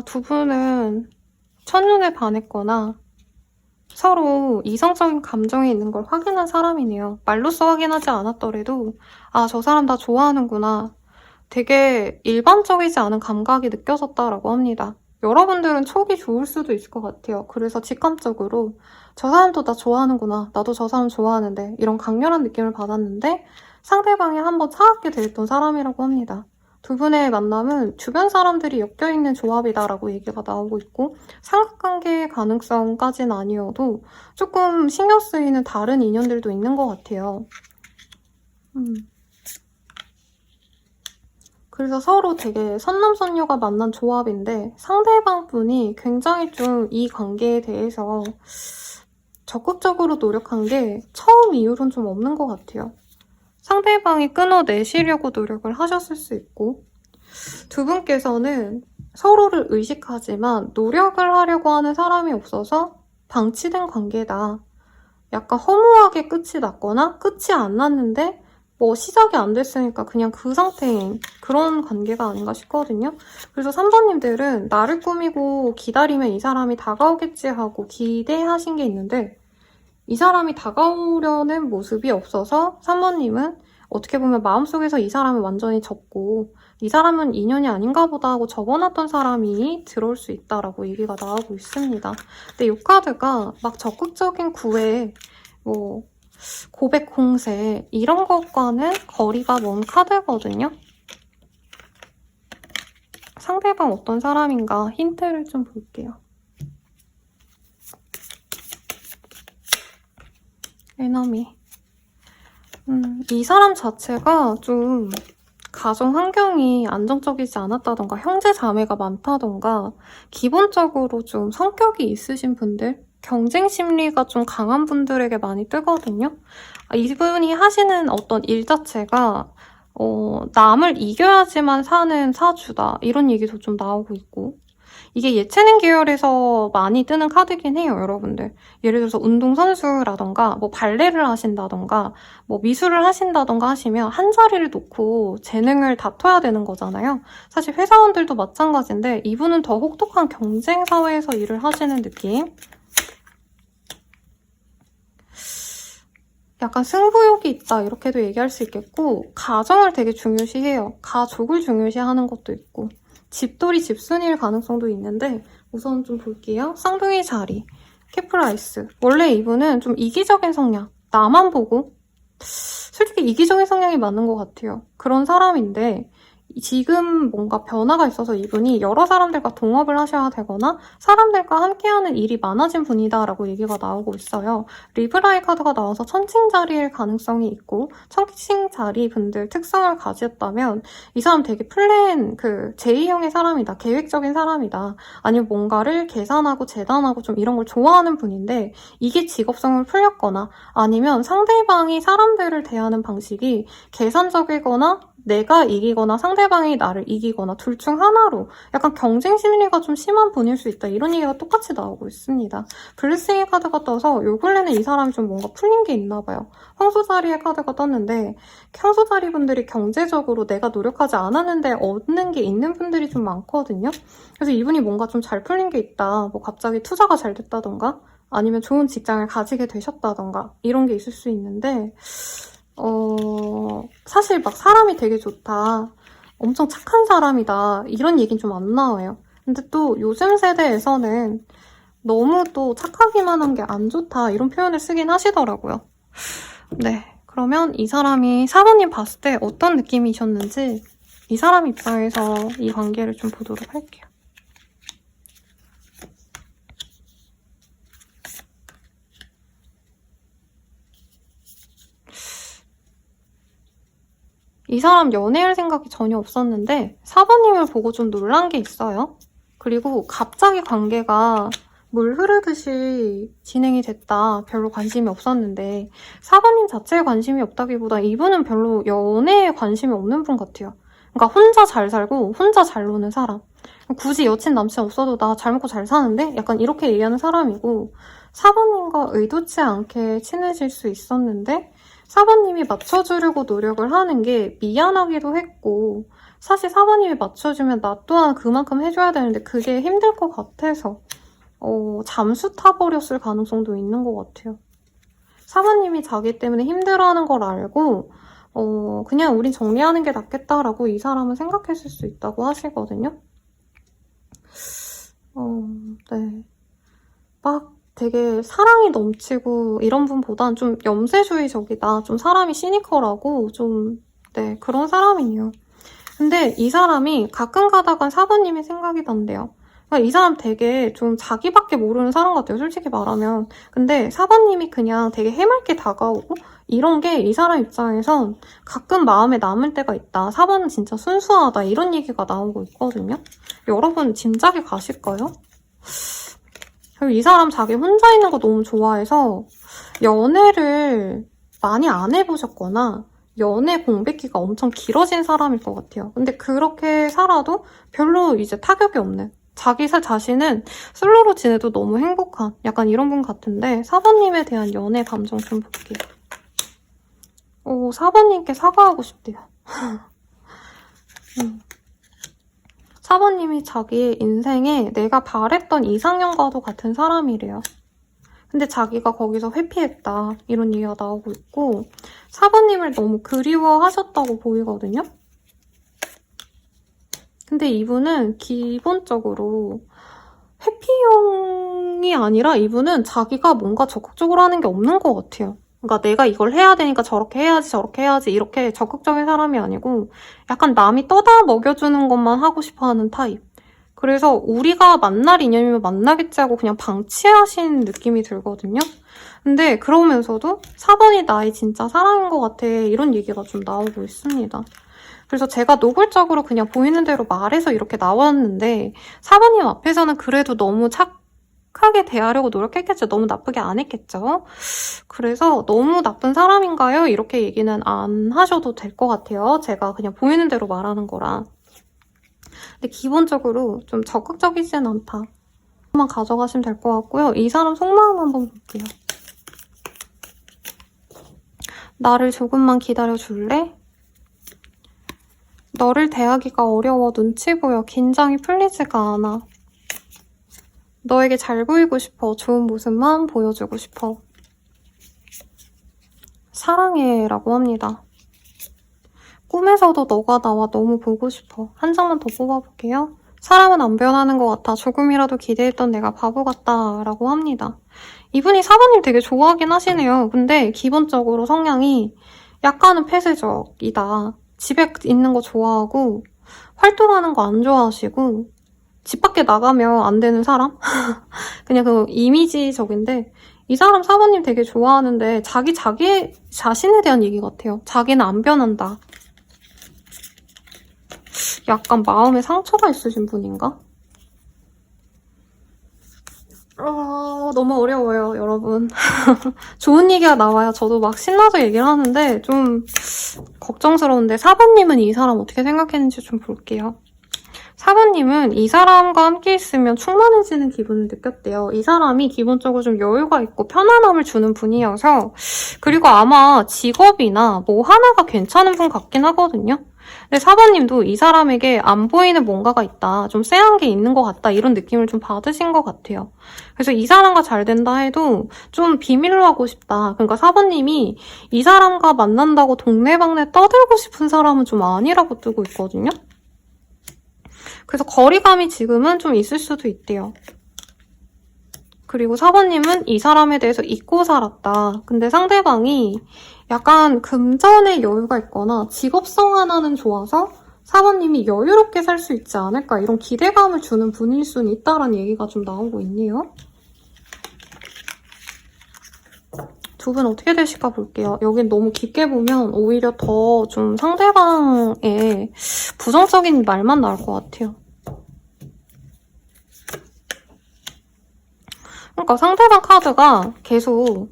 두 분은 첫눈에 반했거나 서로 이성적인 감정이 있는 걸 확인한 사람이네요. 말로써 확인하지 않았더라도 저 사람 나 좋아하는구나. 되게 일반적이지 않은 감각이 느껴졌다라고 합니다. 여러분들은 촉이 좋을 수도 있을 것 같아요. 그래서 직감적으로 저 사람도 나 좋아하는구나. 나도 저 사람 좋아하는데 이런 강렬한 느낌을 받았는데 상대방이 한번 차갑게 대했던 사람이라고 합니다. 두 분의 만남은 주변 사람들이 엮여있는 조합이다라고 얘기가 나오고 있고 삼각관계의 가능성까지는 아니어도 조금 신경 쓰이는 다른 인연들도 있는 것 같아요. 그래서 서로 되게 선남선녀가 만난 조합인데 상대방 분이 굉장히 좀 이 관계에 대해서 적극적으로 노력한 게 처음 이후로는 좀 없는 것 같아요. 상대방이 끊어내시려고 노력을 하셨을 수 있고 두 분께서는 서로를 의식하지만 노력을 하려고 하는 사람이 없어서 방치된 관계다. 약간 허무하게 끝이 났거나 끝이 안 났는데 뭐 시작이 안 됐으니까 그냥 그 상태인 그런 관계가 아닌가 싶거든요. 그래서 3번님들은 나를 꾸미고 기다리면 이 사람이 다가오겠지 하고 기대하신 게 있는데 이 사람이 다가오려는 모습이 없어서 3번님은 어떻게 보면 마음속에서 이 사람을 완전히 접고 이 사람은 인연이 아닌가 보다 하고 접어놨던 사람이 들어올 수 있다라고 얘기가 나오고 있습니다. 근데 이 카드가 막 적극적인 구애, 뭐 고백 공세 이런 것과는 거리가 먼 카드거든요. 상대방 어떤 사람인가 힌트를 좀 볼게요. 에너미. 이 사람 자체가 좀 가정 환경이 안정적이지 않았다던가 형제 자매가 많다던가 기본적으로 좀 성격이 있으신 분들 경쟁 심리가 좀 강한 분들에게 많이 뜨거든요. 이분이 하시는 어떤 일 자체가 남을 이겨야지만 사는 사주다 이런 얘기도 좀 나오고 있고 이게 예체능 계열에서 많이 뜨는 카드긴 해요, 여러분들. 예를 들어서 운동선수라던가 뭐 발레를 하신다던가 뭐 미술을 하신다던가 하시면 한 자리를 놓고 재능을 다퉈야 되는 거잖아요. 사실 회사원들도 마찬가지인데 이분은 더 혹독한 경쟁 사회에서 일을 하시는 느낌. 약간 승부욕이 있다 이렇게도 얘기할 수 있겠고 가정을 되게 중요시해요. 가족을 중요시하는 것도 있고 집돌이 집순이일 가능성도 있는데 우선 좀 볼게요. 쌍둥이 자리, 캐프라이스. 원래 이분은 좀 이기적인 성향, 나만 보고 솔직히 이기적인 성향이 맞는 것 같아요. 그런 사람인데 지금 뭔가 변화가 있어서 이분이 여러 사람들과 동업을 하셔야 되거나 사람들과 함께하는 일이 많아진 분이다라고 얘기가 나오고 있어요. 리브라의 카드가 나와서 천칭자리일 가능성이 있고 천칭자리 분들 특성을 가졌다면 이 사람 되게 플랜 제2형의 사람이다. 계획적인 사람이다. 아니면 뭔가를 계산하고 재단하고 좀 이런 걸 좋아하는 분인데 이게 직업성을 풀렸거나 아니면 상대방이 사람들을 대하는 방식이 계산적이거나 내가 이기거나 상대방이 나를 이기거나 둘 중 하나로 약간 경쟁 심리가 좀 심한 분일 수 있다. 이런 얘기가 똑같이 나오고 있습니다. 블레싱의 카드가 떠서 요 근래는 이 사람이 좀 뭔가 풀린 게 있나 봐요. 황소자리의 카드가 떴는데 황소자리 분들이 경제적으로 내가 노력하지 않았는데 얻는 게 있는 분들이 좀 많거든요. 그래서 이분이 뭔가 좀 잘 풀린 게 있다. 뭐 갑자기 투자가 잘 됐다던가 아니면 좋은 직장을 가지게 되셨다던가 이런 게 있을 수 있는데 사실 막 사람이 되게 좋다. 엄청 착한 사람이다. 이런 얘기는 좀 안 나와요. 근데 또 요즘 세대에서는 너무 또 착하기만 한 게 안 좋다. 이런 표현을 쓰긴 하시더라고요. 네. 그러면 이 사람이 사모님 봤을 때 어떤 느낌이셨는지 이 사람 입장에서 이 관계를 좀 보도록 할게요. 이 사람 연애할 생각이 전혀 없었는데 4번님을 보고 좀 놀란 게 있어요. 그리고 갑자기 관계가 물 흐르듯이 진행이 됐다. 별로 관심이 없었는데 4번님 자체에 관심이 없다기보다 이분은 별로 연애에 관심이 없는 분 같아요. 그러니까 혼자 잘 살고 혼자 잘 노는 사람. 굳이 여친 남친 없어도 나 잘 먹고 잘 사는데? 약간 이렇게 얘기하는 사람이고 4번님과 의도치 않게 친해질 수 있었는데 4번님이 맞춰주려고 노력을 하는 게 미안하기도 했고 사실 4번님이 맞춰주면 나 또한 그만큼 해줘야 되는데 그게 힘들 것 같아서 잠수 타버렸을 가능성도 있는 것 같아요. 4번님이 자기 때문에 힘들어하는 걸 알고 그냥 우린 정리하는 게 낫겠다라고 이 사람은 생각했을 수 있다고 하시거든요. 네. 막 되게 사랑이 넘치고 이런 분보단 좀 염세주의적이다. 좀 사람이 시니컬하고 좀 네, 그런 사람이에요. 근데 이 사람이 가끔 가다간 4번님이 생각이 난대요. 그러니까 이 사람 되게 좀 자기밖에 모르는 사람 같아요. 솔직히 말하면. 근데 4번님이 그냥 되게 해맑게 다가오고 이런 게 이 사람 입장에선 가끔 마음에 남을 때가 있다. 4번은 진짜 순수하다. 이런 얘기가 나오고 있거든요. 여러분 짐작이 가실까요? 그리고 이 사람 자기 혼자 있는 거 너무 좋아해서 연애를 많이 안 해보셨거나 연애 공백기가 엄청 길어진 사람일 것 같아요. 근데 그렇게 살아도 별로 이제 타격이 없는 자기 자신은 솔로로 지내도 너무 행복한 약간 이런 분 같은데 4번님에 대한 연애 감정 좀 볼게요. 4번님께 사과하고 싶대요. 4번님이 자기의 인생에 내가 바랬던 이상형과도 같은 사람이래요. 근데 자기가 거기서 회피했다. 이런 얘기가 나오고 있고 4번님을 너무 그리워하셨다고 보이거든요. 근데 이분은 기본적으로 회피형이 아니라 이분은 자기가 뭔가 적극적으로 하는 게 없는 것 같아요. 그러니까 내가 이걸 해야 되니까 저렇게 해야지 저렇게 해야지 이렇게 적극적인 사람이 아니고 약간 남이 떠다 먹여주는 것만 하고 싶어하는 타입. 그래서 우리가 만날 인연이면 만나겠지 하고 그냥 방치하신 느낌이 들거든요. 근데 그러면서도 4번이 나의 진짜 사랑인 것 같아 이런 얘기가 좀 나오고 있습니다. 그래서 제가 노골적으로 그냥 보이는 대로 말해서 이렇게 나왔는데 4번님 앞에서는 그래도 너무 착하게 대하려고 노력했겠죠. 너무 나쁘게 안 했겠죠. 그래서 너무 나쁜 사람인가요? 이렇게 얘기는 안 하셔도 될 것 같아요. 제가 그냥 보이는 대로 말하는 거라. 근데 기본적으로 좀 적극적이진 않다. 만 가져가시면 될 것 같고요. 이 사람 속마음 한번 볼게요. 나를 조금만 기다려줄래? 너를 대하기가 어려워 눈치 보여 긴장이 풀리지가 않아. 너에게 잘 보이고 싶어. 좋은 모습만 보여주고 싶어. 사랑해 라고 합니다. 꿈에서도 너가 나와 너무 보고 싶어. 한 장만 더 뽑아볼게요. 사람은 안 변하는 것 같아. 조금이라도 기대했던 내가 바보 같다 라고 합니다. 이분이 4번님 되게 좋아하긴 하시네요. 근데 기본적으로 성향이 약간은 폐쇄적이다. 집에 있는 거 좋아하고 활동하는 거 안 좋아하시고 집 밖에 나가면 안 되는 사람? 그냥 그 이미지적인데 이 사람 4번님 되게 좋아하는데 자기 자신에 대한 얘기 같아요. 자기는 안 변한다. 약간 마음에 상처가 있으신 분인가? 너무 어려워요, 여러분. 좋은 얘기가 나와야 저도 막 신나서 얘기를 하는데 좀 걱정스러운데 4번님은 이 사람 어떻게 생각했는지 좀 볼게요. 4번님은 이 사람과 함께 있으면 충만해지는 기분을 느꼈대요. 이 사람이 기본적으로 좀 여유가 있고 편안함을 주는 분이어서 그리고 아마 직업이나 뭐 하나가 괜찮은 분 같긴 하거든요. 근데 4번님도 이 사람에게 안 보이는 뭔가가 있다. 좀 쎄한 게 있는 것 같다. 이런 느낌을 좀 받으신 것 같아요. 그래서 이 사람과 잘 된다 해도 좀 비밀로 하고 싶다. 그러니까 4번님이 이 사람과 만난다고 동네방네 떠들고 싶은 사람은 좀 아니라고 뜨고 있거든요. 그래서 거리감이 지금은 좀 있을 수도 있대요. 그리고 4번님은 이 사람에 대해서 잊고 살았다. 근데 상대방이 약간 금전에 여유가 있거나 직업성 하나는 좋아서 4번님이 여유롭게 살 수 있지 않을까 이런 기대감을 주는 분일 수는 있다라는 얘기가 좀 나오고 있네요. 두 분 어떻게 되실까 볼게요. 여긴 너무 깊게 보면 오히려 더 좀 상대방의 부정적인 말만 나올 것 같아요. 그러니까 상대방 카드가 계속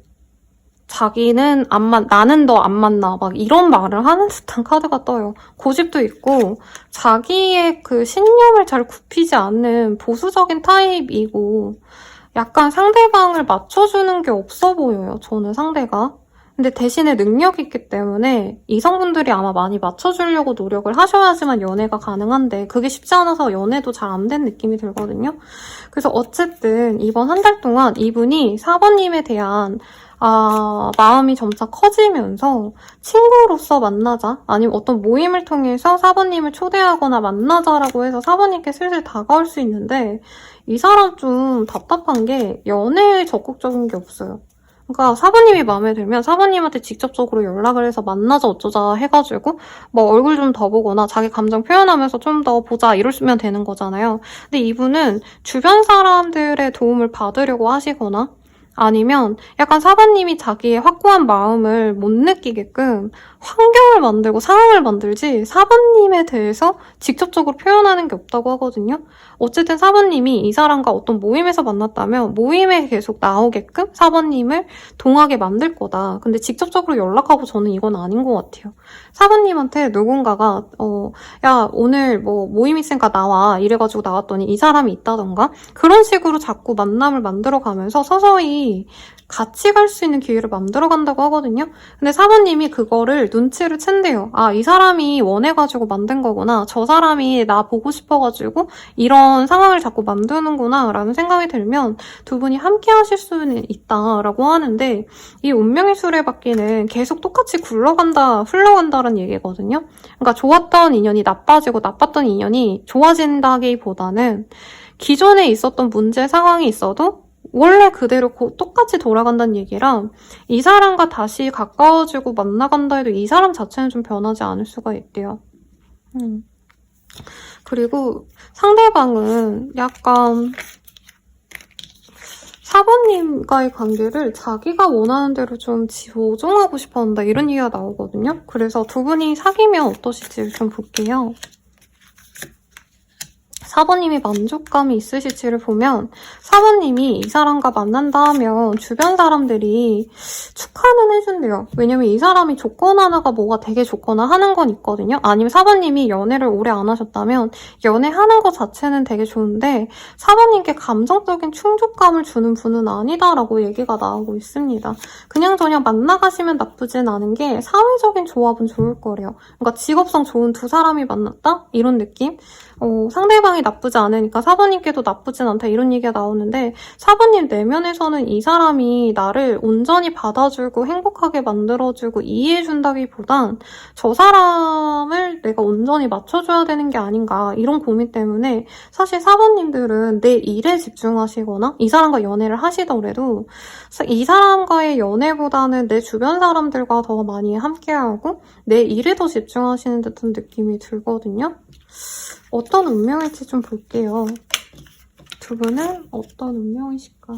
자기는 나는 너 안 만나 막 이런 말을 하는 듯한 카드가 떠요. 고집도 있고 자기의 그 신념을 잘 굽히지 않는 보수적인 타입이고 약간 상대방을 맞춰주는 게 없어 보여요. 저는 상대가. 근데 대신에 능력이 있기 때문에 이성분들이 아마 많이 맞춰주려고 노력을 하셔야지만 연애가 가능한데 그게 쉽지 않아서 연애도 잘 안 된 느낌이 들거든요. 그래서 어쨌든 이번 한 달 동안 이분이 4번님에 대한 마음이 점차 커지면서 친구로서 만나자 아니면 어떤 모임을 통해서 4번님을 초대하거나 만나자라고 해서 4번님께 슬슬 다가올 수 있는데 이 사람 좀 답답한 게 연애에 적극적인 게 없어요. 그러니까 4번님이 마음에 들면 4번님한테 직접적으로 연락을 해서 만나자 어쩌자 해가지고 뭐 얼굴 좀 더 보거나 자기 감정 표현하면서 좀 더 보자 이러시면 되는 거잖아요. 근데 이분은 주변 사람들의 도움을 받으려고 하시거나 아니면 약간 4번님이 자기의 확고한 마음을 못 느끼게끔 환경을 만들고 상황을 만들지 4번님에 대해서 직접적으로 표현하는 게 없다고 하거든요. 어쨌든 4번님이 이 사람과 어떤 모임에서 만났다면 모임에 계속 나오게끔 4번님을 동하게 만들 거다. 근데 직접적으로 연락하고 저는 이건 아닌 것 같아요. 4번님한테 누군가가 야 오늘 뭐 모임 있으니까 나와 이래가지고 나왔더니 이 사람이 있다던가 그런 식으로 자꾸 만남을 만들어가면서 서서히 같이 갈 수 있는 기회를 만들어간다고 하거든요. 근데 4번님이 그거를 눈치를 챈대요. 이 사람이 원해가지고 만든 거구나. 저 사람이 나 보고 싶어가지고 이런 상황을 자꾸 만드는구나 라는 생각이 들면 두 분이 함께 하실 수는 있다라고 하는데 이 운명의 수레바퀴는 계속 똑같이 흘러간다라는 얘기거든요. 그러니까 좋았던 인연이 나빠지고 나빴던 인연이 좋아진다기보다는 기존에 있었던 문제 상황이 있어도 원래 그대로 똑같이 돌아간다는 얘기랑 이 사람과 다시 가까워지고 만나간다 해도 이 사람 자체는 좀 변하지 않을 수가 있대요. 그리고 상대방은 약간 4번님과의 관계를 자기가 원하는 대로 좀 조종하고 싶어한다 이런 얘기가 나오거든요. 그래서 두 분이 사귀면 어떠실지 좀 볼게요. 4번님이 만족감이 있으실지를 보면 4번님이 이 사람과 만난다 하면 주변 사람들이 축하는 해준대요. 왜냐면 이 사람이 조건 하나가 뭐가 되게 좋거나 하는 건 있거든요. 아니면 4번님이 연애를 오래 안 하셨다면 연애하는 것 자체는 되게 좋은데 4번님께 감정적인 충족감을 주는 분은 아니다라고 얘기가 나오고 있습니다. 그냥저냥 만나가시면 나쁘진 않은 게 사회적인 조합은 좋을 거래요. 그러니까 직업상 좋은 두 사람이 만났다? 이런 느낌? 상대방이 나쁘지 않으니까 4번님께도 나쁘진 않다 이런 얘기가 나오는데 4번님 내면에서는 이 사람이 나를 온전히 받아주고 행복하게 만들어주고 이해해준다기보단 저 사람을 내가 온전히 맞춰줘야 되는 게 아닌가 이런 고민 때문에 사실 4번님들은 내 일에 집중하시거나 이 사람과 연애를 하시더라도 이 사람과의 연애보다는 내 주변 사람들과 더 많이 함께하고 내 일에 더 집중하시는 듯한 느낌이 들거든요. 어떤 운명일지 좀 볼게요. 두 분은 어떤 운명이실까?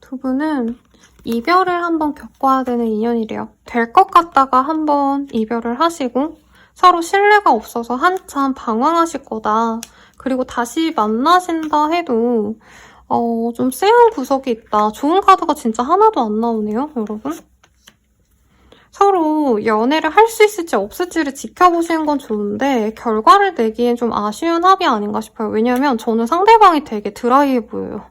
두 분은 이별을 한번 겪어야 되는 인연이래요. 될 것 같다가 한번 이별을 하시고 서로 신뢰가 없어서 한참 방황하실 거다. 그리고 다시 만나신다 해도 좀 쎄한 구석이 있다. 좋은 카드가 진짜 하나도 안 나오네요, 여러분. 서로 연애를 할 수 있을지 없을지를 지켜보시는 건 좋은데 결과를 내기엔 좀 아쉬운 합이 아닌가 싶어요. 왜냐면 저는 상대방이 되게 드라이해 보여요.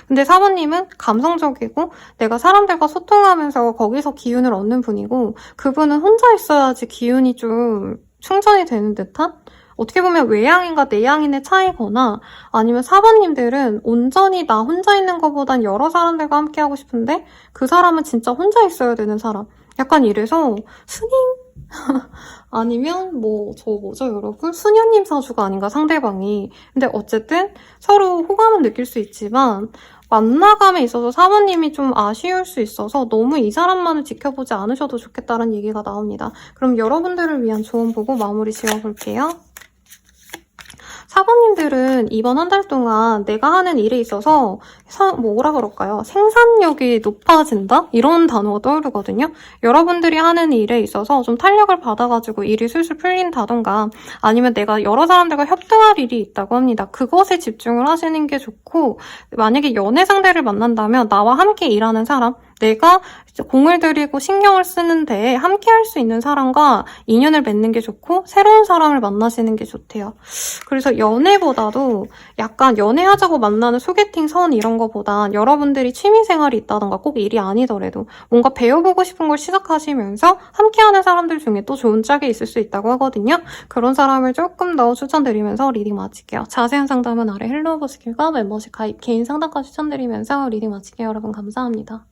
근데 4번님은 감성적이고 내가 사람들과 소통하면서 거기서 기운을 얻는 분이고 그분은 혼자 있어야지 기운이 좀 충전이 되는 듯한? 어떻게 보면 외향인과 내향인의 차이거나 아니면 4번님들은 온전히 나 혼자 있는 것보단 여러 사람들과 함께 하고 싶은데 그 사람은 진짜 혼자 있어야 되는 사람. 약간 이래서 스님? 아니면 뭐죠 여러분? 수녀님 사주가 아닌가 상대방이. 근데 어쨌든 서로 호감은 느낄 수 있지만 만나감에 있어서 사모님이 좀 아쉬울 수 있어서 너무 이 사람만을 지켜보지 않으셔도 좋겠다는 얘기가 나옵니다. 그럼 여러분들을 위한 조언 보고 마무리 지어볼게요. 사부님들은 이번 한 달 동안 내가 하는 일에 있어서 뭐라 그럴까요? 생산력이 높아진다? 이런 단어가 떠오르거든요. 여러분들이 하는 일에 있어서 좀 탄력을 받아가지고 일이 술술 풀린다던가 아니면 내가 여러 사람들과 협동할 일이 있다고 합니다. 그것에 집중을 하시는 게 좋고 만약에 연애 상대를 만난다면 나와 함께 일하는 사람 내가 공을 들이고 신경을 쓰는데 함께 할 수 있는 사람과 인연을 맺는 게 좋고 새로운 사람을 만나시는 게 좋대요. 그래서 연애보다도 약간 연애하자고 만나는 소개팅 선 이런 거보단 여러분들이 취미생활이 있다던가 꼭 일이 아니더라도 뭔가 배워보고 싶은 걸 시작하시면서 함께하는 사람들 중에 또 좋은 짝이 있을 수 있다고 하거든요. 그런 사람을 조금 더 추천드리면서 리딩 마칠게요. 자세한 상담은 아래 헬로우 버스킬과 멤버십 가입, 개인 상담까지 추천드리면서 리딩 마칠게요. 여러분 감사합니다.